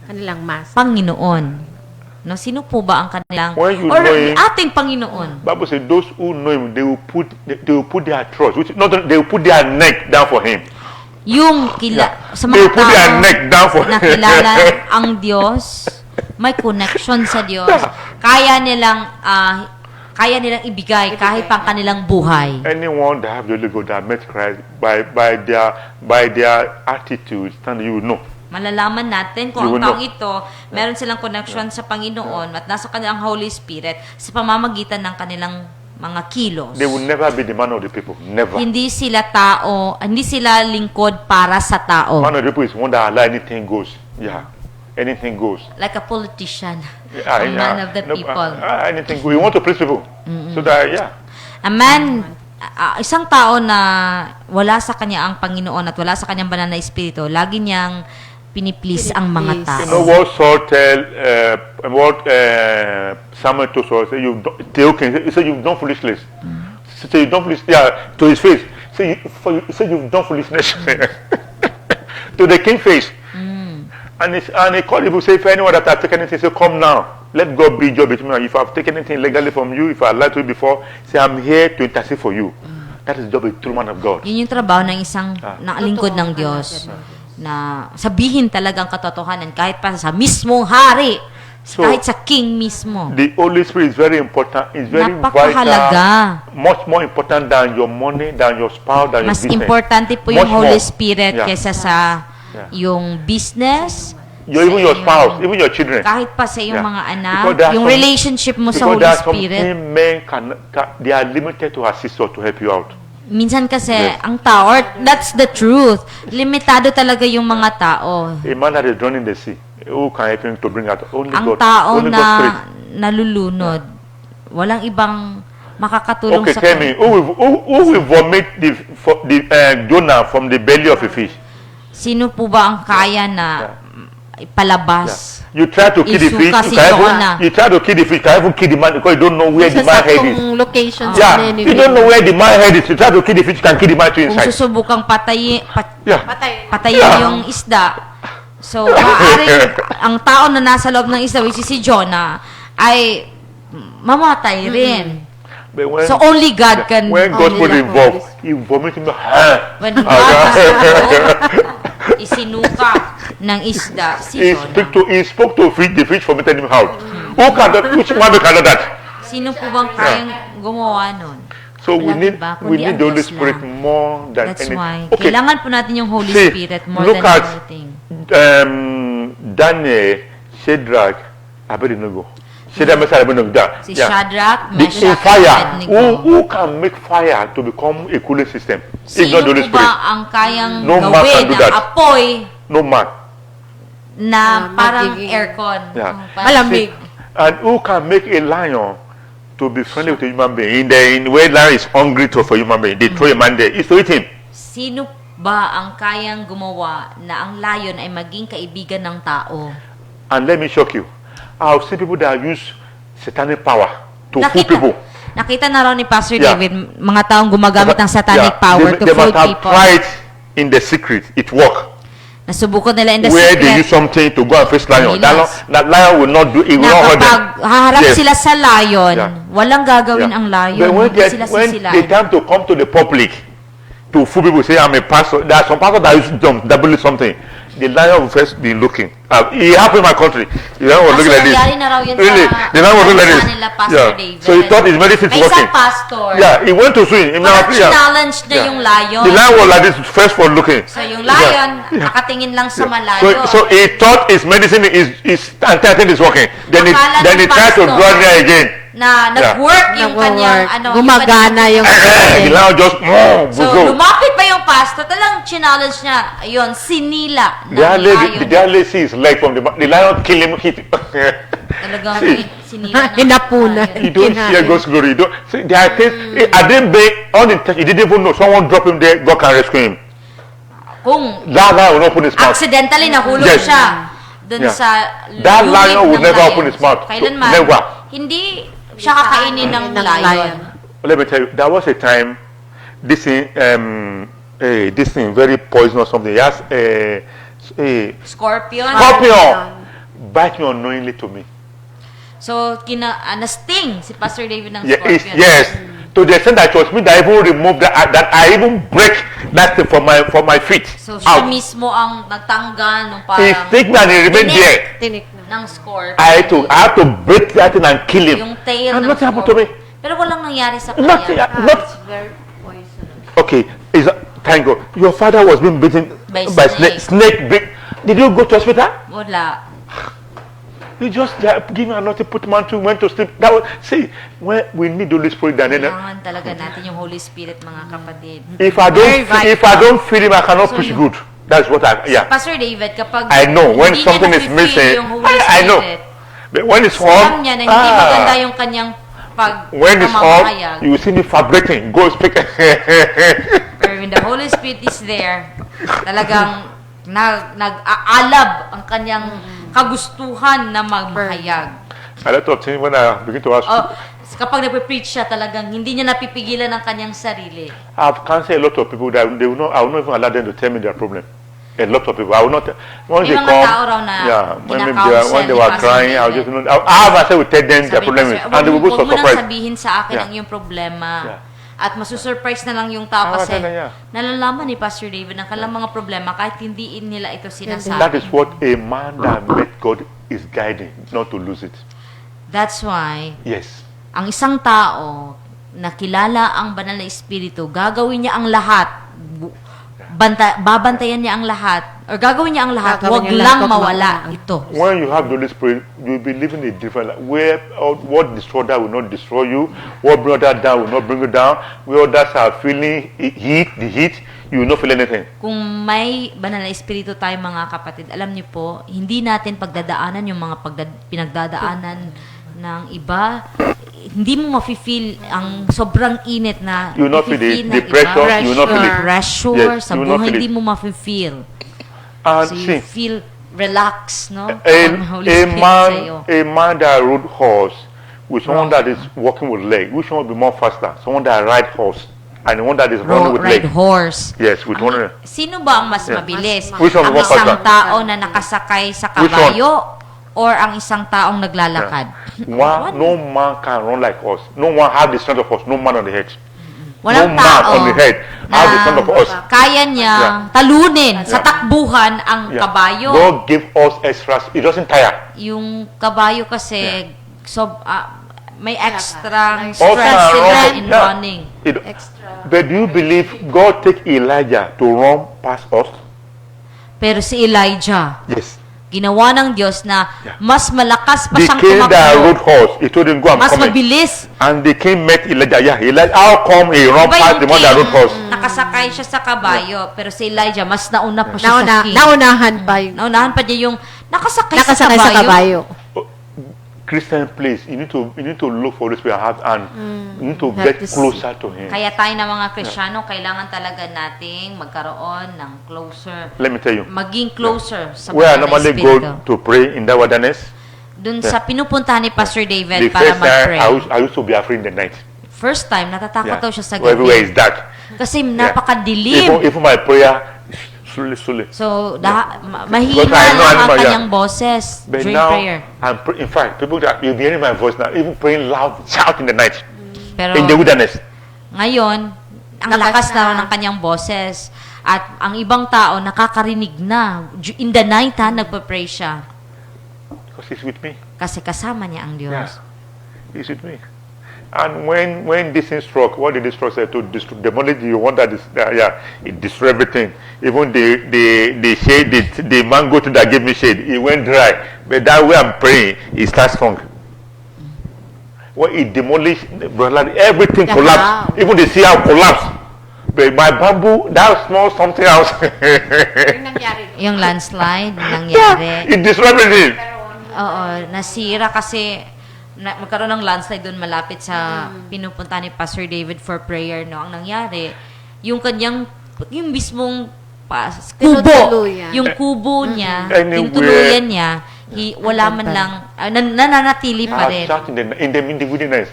Kanilang master. Panginoon? No, sino po ba ang kanilang When you or know him- ating Panginoon? Bible says those who know him, they will put their trust, they will put their neck down for him. Yung sa They mga will put their tao neck down for na kilala ang Diyos, may connection sa Diyos, kaya nilang ibigay kahit pang kanilang buhay. Anyone that have the Holy Ghost that met Christ by their attitude, stand you will know. Malalaman natin kung You ang will taong know. ito, meron silang connection sa Panginoon at nasa kanilang Holy Spirit sa pamamagitan ng kanilang mga kilos. They will never be the man of the people. Never. Hindi sila tao, hindi sila lingkod para sa tao. Man of the people is one that allow anything goes. Yeah. Anything goes. Like a politician, Yeah, a man of the people. Anything goes. You want to please people. So that, yeah. A man, isang tao na wala sa kanya ang Panginoon at wala sa kanyang banal na espiritu, lagi niyang piniplease ang mga Piniplease. You know tao. what Saul what Samuel told Saul? He said, you've done foolishness. He said, you've done foolishness. Yeah, to his face. He said, you've done foolishness. To the king's face. And he called people, say, if anyone that has taken anything, say, come now. Let God be judge between me. If I've taken anything legally from you, if I lied to you before, say, I'm here to intercede for you. That is the job of a true man of God. Yun yung trabaho ng isang lingkod ng Diyos. Na sabihin talagang katotohanan kahit pa sa mismong hari, So, kahit sa king mismo. The Holy Spirit is very important. It's very Napakahalaga. vital. Much more important than your money, than your spouse, than Mas your business. importante po yung Much Holy more. Spirit Yeah. kaysa sa yung business, Even your spouse, even your children. kahit pa sa iyong Yeah. mga anak, Because there are yung some- relationship mo sa Because Holy there are some Spirit. things men they are limited to assist or to help you out. Minsan kasi, Yes. ang tao, or that's the truth, limitado talaga yung mga tao. A man that is drowning in the sea, who can help him to bring out? Only Ang God. tao Only na God's Spirit. nalulunod, walang ibang makakatulong Okay, sa tell me, who will vomit the Jonah from the belly of a fish? Sino po ba ang kaya na ipalabas? You try to kill the fish, Isuka si you Jonah. try to kill the fish, you can even kill the man because you don't know where the Sa man head is. saktong location sa Yeah, Nineveh. you don't know where the man head is. You try to kill the fish, you can kill the man too Kung inside. susubukang Yeah. patayin Yeah. yung isda, so maaaring ang tao na nasa loob ng isda, which is si Jonah, ay mamatay rin. But when, So only God can, when God's only Spirit the involved, He vomit him. when God has isinuka ng isda si Jonah. He spoke to fish, the fish vomited him out. Which man can do that? Sino po bang kayang gumawa nun? So we Walang need iba, we kundi need ang the Holy Diyos Spirit lang. more than That's anything. why. Okay. Kailangan po natin yung Holy See, Spirit more look than at anything. Daniel, Shadrach, Abednego. Shadrach, Meshach, Abednego. Si Shadrach, The in Meshach, fire. Abednego. Who can make fire to become a cooling system? If Sino not the Holy po ba Spirit. ang kayang No man can gawin do ng that. apoy No man. na parang magiging- aircon? Yeah. Parang- Malamig. And who can make a lion to be friendly with a human being? In where lion is hungry for human being, they throw a man there. It's to eat him. Sino ba ang kayang gumawa na ang lion ay maging kaibigan ng tao? And let me shock you. I've seen people that use satanic power to fool people. Nakita na raw ni Pastor Yeah. David, mga taong gumagamit ng satanic Yeah. power They to fool must have people. tried in the secret. It worked. Nasubukan nila in the Where they use secret. something to go and face lion. That lion will not do it. Will Na not hurt them. kapag haharap Yes. sila sa lion, Yeah. walang gagawin Yeah. ang lion. But when, Hindi sila when the sisilayan. time to come to the public to fool people, say I'm a pastor. There are some pastors that use double something. The lion will first be looking. It happened in my country. The lion was looking like this. nangyari na raw yun Really, sa the lion was looking like bansa this. nila, Pastor David. So he thought his medicine May is working. isang pastor. Yeah, he went to swim. Parang challenge na yung lion. The lion was like this first for looking. So yung lion, nakatingin lang sa malayo. So he thought his medicine is anti-thing is working. Then Akala he ng tried to pastor draw near again. na nag-work yung kanyang Gumagana yung The lion just So, buzo. lumapit pa yung pastor, talang challenge niya, ayun, sinila ng The lion. lion see his leg from the lion kill him, hit him. Talagang See, sinila ng Hinapuna. lion. You don't Kinain. share God's glory. You don't, see, there are things, I didn't be unintentional. He didn't even know. Someone dropped him there, God can rescue him. Kung That lion will not open his mouth. accidentally nahulog Yes. siya dun Yeah. sa That lubid lion would ng never lion. open his mouth. Kailanman, Never. hindi siya kakainin ng Ng lion. lion. Let me tell you, there was a time, this thing very poisonous something. Yes, Scorpion. scorpion bite me unknowingly to me. So, na-sting si Pastor David ng Yeah, scorpion. yes. To the extent that it was me that I even removed that I even break that thing from my feet. So, siya out. mismo ang nagtanggal ng He parang stick me and he remained tinik there. Tinik na. ng scorpion. I have to break that thing and kill him. Yung tail And ng nothing happened to me. scorpion. Pero walang nangyari sa Nothing. kanya. Not. Very poisonous. Okay. Thank God. Your father was being beaten By snake. snake. Snake bit. Did you go to hospital? Wala. You just give me another put man to went to sleep. That was see when we need the Holy Spirit. Then Kailangan talaga natin yung Holy Spirit, mga kapatid. if I Very don't feel him, I cannot So preach you- good. That's what yeah. Pastor David, kapag I know when hindi niya something is nafe-feel missing. yung Holy I know. Spirit, But when it's alam on, niya na hindi maganda yung kanyang when it's on, pagmamahayag. you will see me vibrating. Go speak. Pero when the Holy Spirit is there, talagang nag-aalab ang kanyang kagustuhan na magmahayag. A lot of things when I begin to ask. Oh, kapag nagpe-preach siya, talagang hindi niya napipigilan ang kanyang sarili. I've counseled a lot of people that they will not. I will not even allow them to tell me their problem. A lot of people. I will not. Once May they mga come, tao raw na yeah. When kinakounsel when they ni were Pastor crying, I will David. just. I myself will tell them their Sabi problem ni is, Pastor, and they will go "Huwag so mo nang surprised. sabihin sa akin Yeah. ang iyong problema. Yeah. At masusurprise na lang yung tao Ah, kasi talaga, yeah. nalalaman ni Pastor David ang kanilang mga problema kahit hindi nila ito sinasabi. That is what a man that met God is guiding, not to lose it. That's why, Yes. ang isang tao na kilala ang banal na espiritu, gagawin niya ang lahat. Babantayan niya ang lahat. Or gagawin niya ang lahat. Gagawin Huwag niya lang lahat, mawala huwag ito. When you have the Holy Spirit, you'll be living a different life. Where what destroyed that will not destroy you. What brought that down will not bring you down. Where others are feeling the heat, you will not feel anything. Kung may banal na espiritu tayo mga kapatid, alam niyo po, hindi natin pagdadaanan yung mga pinagdadaanan ng iba. Hindi mo mafe-feel ang sobrang init na You will not feel the ife-feel ng pressure. iba. You will not feel it. Pressure Yes, sa you will not buhay, feel hindi it. mo mafe-feel. And So you see, feel relaxed, no? Ang Holy Spirit sa'yo. a man that rode horse with someone that is walking with leg, which one will be more faster? Someone that ride horse and the one that is running with Ride leg. horse. Yes, with one. Sino ba ang mas Yeah. mabilis? Which one Ang more isang faster? tao na nakasakay sa Which one? kabayo or ang isang taong naglalakad? No man can run like horse. No one have the strength of horse. No man on the head. Walang no man tao on the head have the strength of horse. kaya niya talunin sa takbuhan ang Yeah. kabayo. God give us extras. It doesn't tire. Yung kabayo kasi may extra Also, strength sila in yeah. running. Extra. But do you believe God take Elijah to run past us? Pero si Elijah, Yes. ginawa ng Diyos na Yeah. mas malakas pa The siyang king that tumakbo. rode horse, he told him, go and Mas come in. mabilis. And the king met Elijah. Yeah, Elijah, how come he run Diba past the one that rode horse? nakasakay siya sa kabayo, pero si Elijah, mas nauna pa siya sa king. Naunahan pa yung Naunahan pa niya yung nakasakay, nakasakay sa kabayo. Christian, please, you need to look for Holy Spirit and you need to Have get to see. closer to Him. Kaya tayo na mga Kristiyano, kailangan talaga nating magkaroon ng closer, Let me tell you, maging closer sa where I banal na normally Espiritu. go to pray in the wilderness, Dun sa pinupuntahan ni Pastor David the para first time mag-pray. I used to be afraid in the night. First time, natatakot daw siya sa Everywhere is gabi. dark. Kasi Yeah. napakadilim. Even my prayer, slowly. So, mahina Because I know lang ang animal, yeah. kanyang boses But during now, prayer. in fact, people that you'll be hearing my voice now, even praying loud, shout in the night, Pero in the wilderness. ngayon, ang lakas na ng kanyang boses. At ang ibang tao nakakarinig na. In the night, nagpa-pray siya. Because He's with me. Kasi kasama niya ang Diyos. Yeah. He's with me. And when this thing struck, what did it struck? Said to demolish the one that is it destroyed everything. Even the shade, the mango tree that gave me shade, it went dry. But that way I'm praying, it starts strong. When it demolished, brother, everything Yeah. collapsed. Even the sea collapsed. But my bamboo, that small something else, Yung landslide nangyari. yeah, it destroyed everything. Oo, nasira kasi magkaroon ng landslide doon malapit sa pinupunta ni Pastor David for prayer, no? Ang nangyari, yung mismong kubo, Tinutuluyan. yung kubo niya, Anywhere. tinutuluyan niya, wala man lang, nananatili pa rin. Shout in the wilderness.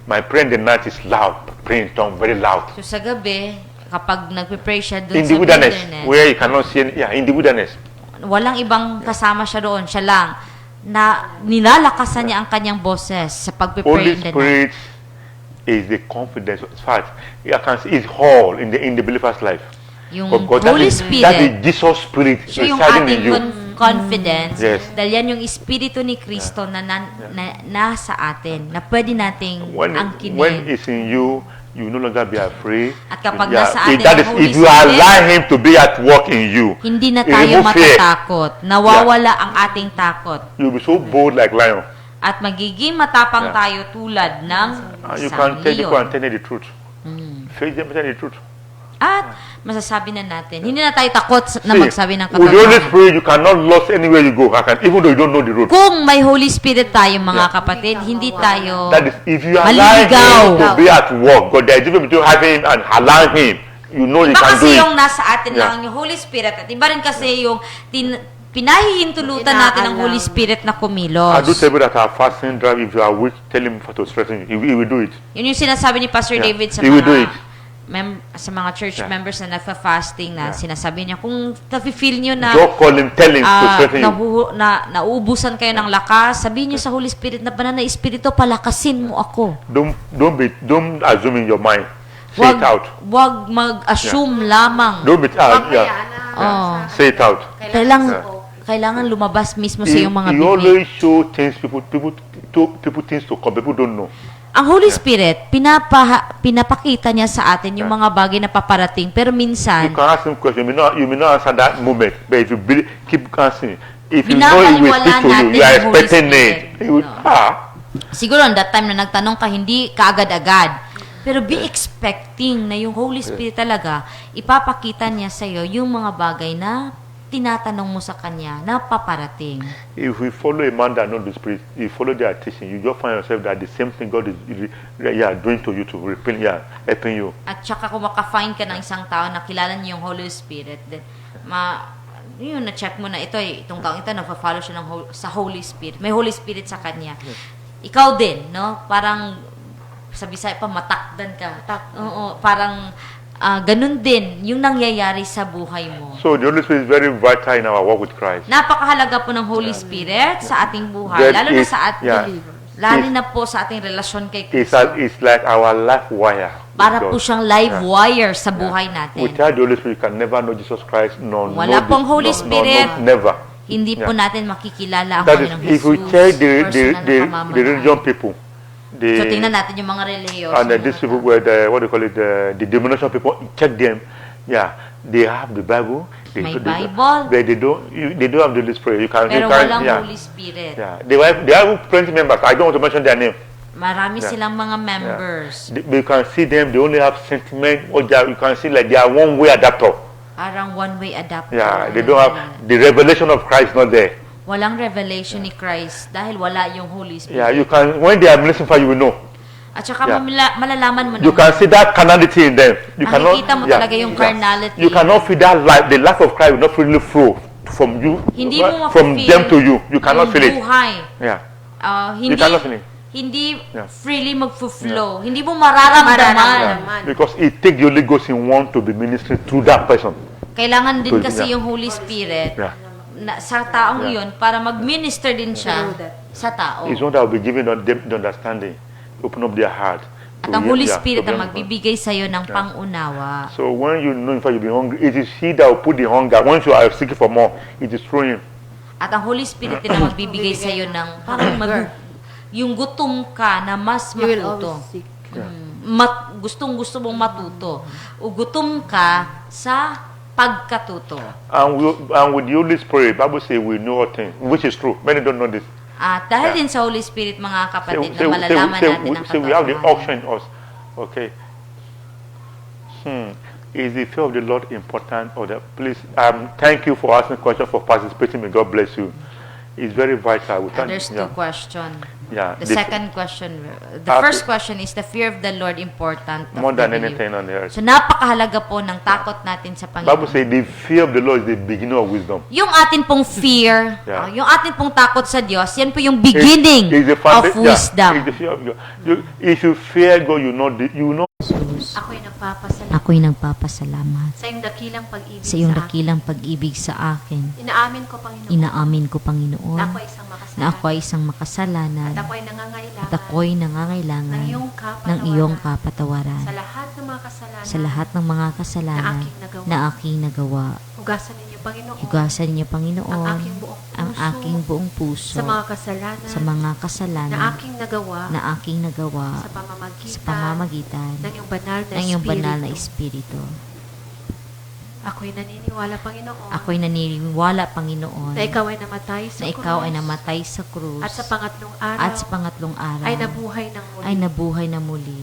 My prayer in the night is loud. Praying tongue very loud. So sa gabi, kapag nagpe-pray siya doon In sa the wilderness, wilderness, where you cannot see in the wilderness. walang ibang kasama siya doon, siya lang, na nilalakasan niya ang kanyang boses sa pagpe-pray Holy in the night. Spirit is the confidence. In fact, I can see it's whole in the believer's life. Yung Because Holy that Spirit, is Jesus Spirit siya yung residing in ating you. confidence. Yes. Dahil yan yung Espiritu ni Kristo na nasa atin, na pwede nating When angkinin. it's in you, you no longer be afraid. At kapag nasa atin that ang is, Holy if you Spirit, allow Him to be at work in you, hindi na you tayo remove fear. matatakot. Nawawala ang ating takot. You'll be so bold like lion. At magiging matapang Yeah. tayo tulad ng You isang can tell people and leon. tell them the truth. Face them and tell the truth. At masasabi na natin, hindi na tayo takot na See, magsabi ng with the Holy katotohanan. Spirit, you cannot lose anywhere you go. Even though you don't know the road. Kung may Holy Spirit tayo, mga kapatid, hindi tayo That is, if you allow maliligaw. Him to be at work, God, there is a difference between having Him and allowing Him. You know you Iba can do kasi it. yung nasa atin Yeah. lang yung Holy Spirit at iba rin kasi yung pinahihintulutan natin ng Holy Spirit na I kumilos. do tell you that our fasting drive, if you are weak, tell Him to strengthen you. He will do it. Yun yung sinasabi ni Pastor Yeah. David sa He will do mga it. sa mga church Yeah. members na nagfa-fasting na Yeah. sinasabi niya, kung nafe-feel nyo na Just call Him, tell Him to strengthen you. nauubusan kayo ng lakas, sabihin niyo sa Holy Spirit na banal na Espiritu, palakasin mo ako. Don't assume in your mind. Say it out. Wag mag-assume lamang. Don't be yeah. Oh. Say it out. Kailangan lumabas mismo sa iyong mga He bibig. always show things people things to come. People don't know. Ang Holy Spirit, pinapakita niya sa atin yung mga bagay na paparating. Pero You minsan, can ask him question. You may not answer that moment, but if you keep asking, if you know he will Binabaliwala speak to you, natin you are yung Holy expecting it. Spirit. He will, No. siguro on that time na nagtanong ka, hindi kaagad-agad. Pero be expecting na yung Holy Spirit talaga, ipapakita niya sa iyo yung mga bagay na tinatanong mo sa Kanya na paparating. If we follow a man that knows the Spirit, you follow their teaching, you just find yourself that the same thing God is doing to you to repent, helping you. At saka kung maka-find ka ng isang tao na kilala niya yung Holy Spirit, then yun, na-check mo na itong taong ito, nagpa-follow siya sa Holy Spirit. May Holy Spirit sa kanya. Ikaw din, no? Parang, sa Bisaya pa, matakdan ka. Oo, parang, ganun din yung nangyayari sa buhay mo. So the Holy Spirit is very vital in our walk with Christ. Napakahalaga po ng Holy Spirit sa ating buhay, That lalo na is- sa ating lalo na po sa ating relasyon kay Kristo. It's like our life wire. Para with po God. siyang live wire sa buhay natin. Without the Holy Spirit, you can never know Jesus Christ. No, Wala pong Holy Spirit. never. hindi po natin makikilala ang That is, Panginoong if we Jesus, check personal na the pamamahay. religion people, So, tingnan the natin yung mga religious. and these people were the what do you call it, the denomination people. Check them, yeah, they have the Bible. May Bible. But they don't have the Holy Spirit. You can, Pero you can, walang yeah, Holy Spirit. yeah. They have plenty members. I don't want to mention their name. Marami Yeah. silang mga members. You can see them. They only have sentiment. Or you can see like they are one-way adapter. Parang one-way adapter. Yeah, they don't have the revelation of Christ not there. Walang revelation ni Christ dahil wala yung Holy Spirit. Yeah, you can when they are listening for you will know. At saka Yeah. malalaman mo You can naman. see that carnality in them. You Makikita mo talaga yung carnality. You cannot feel that life. The life of Christ will not freely flow from you, Hindi mo from mafe-feel them to you. You cannot yung feel it. buhay. Yeah. Hindi cannot feel it. hindi Yeah. freely magfo-flow. Hindi mo mararamdaman. Mararamdaman. Because it takes the Holy Ghost in one to be ministering through that person. Kailangan din kasi Yeah. yung Holy Spirit Yeah. sa taong Yeah. yun para mag-minister din siya Through that. sa tao. It's one that will be giving them the understanding, open up their heart. At to ang hear- Holy yeah, Spirit to ang be- magbibigay sa iyo ng pangunawa. So when you know in fact you'll be hungry, it is He that will put the hunger. Once you are seeking for more, it is through Him. At ang Holy Spirit din ang magbibigay sa iyo ng parang yung gutom ka na mas You will matuto. always seek. Gustong-gusto mong matuto. O gutom ka sa pagkatuto. And with the Holy Spirit, Bible says we know all things, which is true. Many don't know this. At dahil Yeah. din sa Holy Spirit, mga kapatid, na malalaman natin ang we have the katotohanan. option in us. Okay. Is the fear of the Lord important? Or that? Please, thank you for asking question, for participating. May God bless you. It's very vital. We And can't- there's two questions. Yeah. The The- second question, the After- first question is the fear of the Lord important of more the than believer? anything on the earth. So napakahalaga po ng takot natin sa Bible Panginoon. says the fear of the Lord is the beginning of wisdom. Yung atin pong fear, Yeah. yung atin pong takot sa Diyos, yan po yung beginning It's the of foundation- wisdom. it's the fear of God. If you fear God, you know. Ako'y nagpapasalamat Ako'y nagpapasalamat sa iyong dakilang pag-ibig sa iyong sa akin. dakilang pag-ibig sa akin. Inaamin ko, Panginoon, Inaamin ko, Panginoon, na ako ay isang makasalanan. na ako ay isang makasalanan At ako ay nangangailangan at ako'y nangangailangan ng iyong ng iyong kapatawaran kapatawaran sa lahat ng mga kasalanan sa lahat ng mga kasalanan na aking nagawa. Hugasan ninyo, Panginoon, Hugasan niyo, ang Panginoon, aking buong puso, ang aking buong puso sa mga kasalanan sa mga na kasalanan aking nagawa na aking nagawa sa sa pamamagitan ng iyong banal na ng iyong banal na Espiritu. Espiritu. Ako'y naniniwala, Panginoon, Ako'y naniniwala, Panginoon, na ikaw ay namatay sa na ikaw ay krus namatay sa krus at sa pangatlong araw at sa pangatlong araw ay nabuhay ng muli ay nabuhay na muli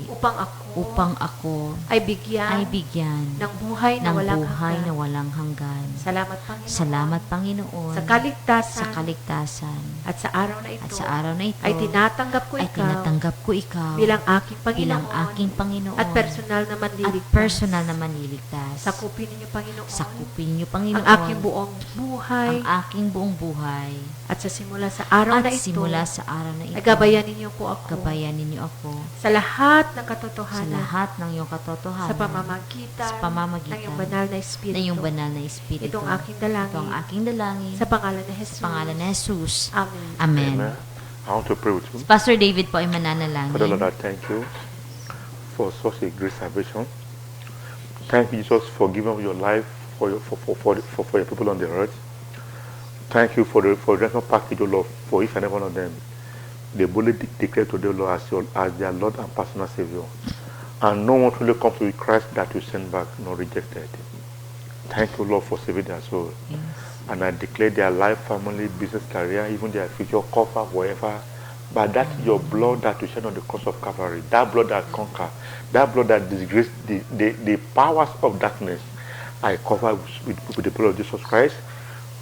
upang ako ay bigyan bigyan ng buhay na ng walang buhay hanggan. na walang hanggan. Salamat, Panginoon, Salamat, Panginoon, sa kaligtasan sa kaligtasan at sa araw na ito at sa araw na ito ay tinatanggap ko ay ikaw tinatanggap ko ikaw bilang aking Panginoon, bilang aking Panginoon at personal na at manliligtas. personal na manliligtas. Sakupin ninyo, Panginoon, Sakupin niyo, Panginoon, ang aking buong buhay ang aking buong buhay at sa simula sa araw at na ito simula sa araw na ito ay gabayan ninyo po ako gabayan ninyo ako sa lahat ng sa katotohanan lahat ng iyong katotohanan sa pamamagitan sa pamamagitan ng iyong banal na Espiritu. na iyong banal na Espiritu. Ito ang aking dalangin. Ito ang aking dalangin Sa pangalan ni Jesus. sa pangalan ni Jesus. Amen. Amen. Amen. I want to pray with you. Pastor David po ay Father mananalangin. Lord, I thank you for such a great salvation. Thank you, Jesus, for giving up your life for your people on the earth. Thank you for the ransom package, O Lord, for each and every one of them. They boldly declare to the Lord as their Lord and personal Savior. And no one truly comes to Christ that you send back, nor rejected. Thank you, Lord, for saving their soul. Yes. And I declare their life, family, business, career, even their future, cover, wherever. But that your blood that you shed on the cross of Calvary, that blood that conquer, that blood that disgrace the powers of darkness, I cover with the blood of Jesus Christ.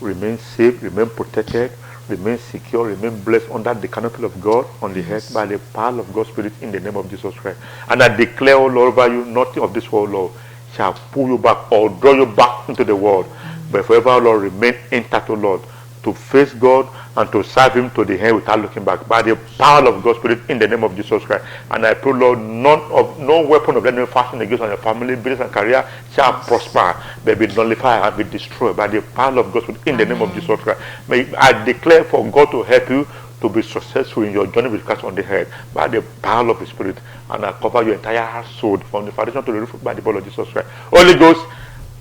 Remain safe, remain protected, remain secure, remain blessed under the canopy of God on the head by the power of God's Spirit in the name of Jesus Christ. And I declare, O Lord, over you, nothing of this world, Lord, shall pull you back or draw you back into the world. But forever, Lord, remain intact, O Lord, to face God and to serve Him to the end without looking back by the power of God's Spirit in the name of Jesus Christ. And I pray, Lord, no weapon of the enemy fashioned against your family, business, and career shall prosper, but be nullified and be destroyed by the power of God's Spirit in the name of Jesus Christ. May I declare for God to help you to be successful in your journey with Christ on the head by the power of the Spirit, and I cover your entire household from the foundation to the roof by the blood of Jesus Christ. Holy Ghost,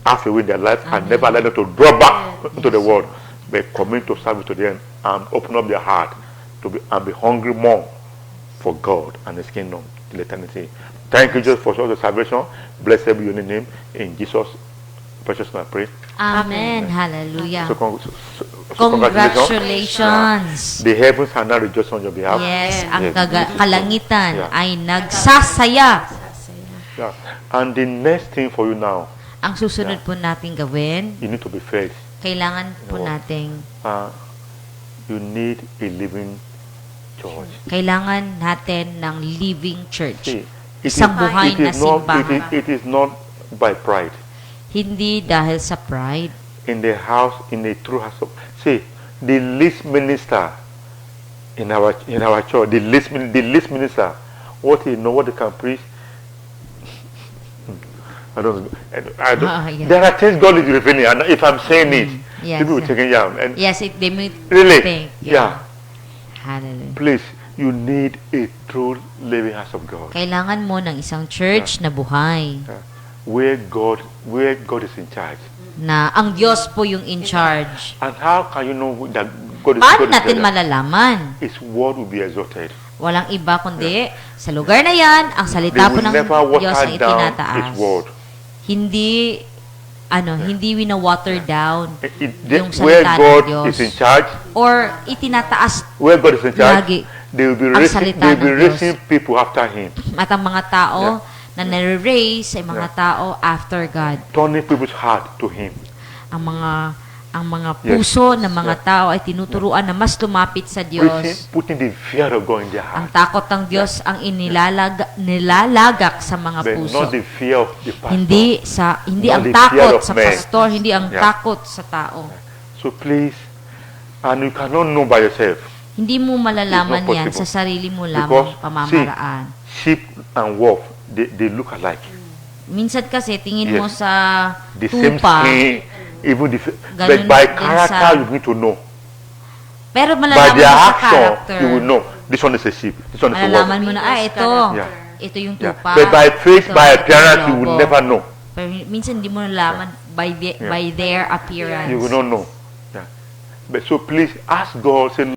have a way in their life and never let them to draw back into the world. but commit to service to them and open up their heart to be and be hungry more for God and His kingdom till eternity. Thank you, Jesus, for all the salvation. Blessed be your name. In Jesus' precious name I pray. Amen. Hallelujah. So Congratulations. The heavens are now rejoicing on your behalf. Yes, ang Yes. kalangitan Yeah. ay nagsasaya. Yeah. And the next thing for you now, Ang susunod po natin gawin, you need to be fed. kailangan po Oo. nating You need a living church. kailangan natin ng living church. See, Isang buhay na simbahan. it is not by pride. Hindi dahil sa pride. In the house, in the true house of, see, the least minister in our church, the least minister, what he know, what they can preach. I don't. Yeah. There are things God is revealing, and if I'm saying it, Yes, people will yeah. take it down. And Yes, they may really, think. yeah. Hallelujah. Please, you need a true living house of God, Kailangan mo ng isang church na buhay. where God is in charge. Na ang Diyos po yung in charge. And how can you know that God is Paano God is natin there? malalaman? His word will be exalted. Walang iba kundi sa lugar na yan, ang They salita po will ng never Diyos water ang down His itinataas. word. Hindi hindi wina-water down yung Where salita ng God Diyos. is in charge, Or itinataas where God is in charge, lagi they will be ang raising, salita they will be ng Diyos. raising people after Him, at ang mga tao na nare-raise ay mga Yeah. tao after God. turning people's heart to Him. Ang mga Yes. puso ng mga tao ay tinuturuan na mas lumapit sa Diyos. Putting the fear of God in their Ang heart, takot ng Diyos ang nilalagak sa mga but puso. not the fear of the pastor. Hindi Not ang the fear takot of sa man. pastor, hindi ang Yeah. takot sa tao. So please, and you cannot know by yourself, Hindi mo malalaman It's not yan possible. sa sarili mo because lamang pamamaraan. sheep and wolf, they look alike. Minsan kasi tingin mo Yes. sa The same tupa, skin, even the but Ganun by din character sa- you need to know. pero By malalaman their mo sa action, character. you will know this one is a sheep, this one is a wolf. Malalaman mo na, ito. Yeah. Ito yung Yeah. tupa. But by face, ito, by ito appearance, yung you will lobo. never know. Pero minsan hindi mo nalaman by their appearance. You will not know. Yeah. But so please ask God, say,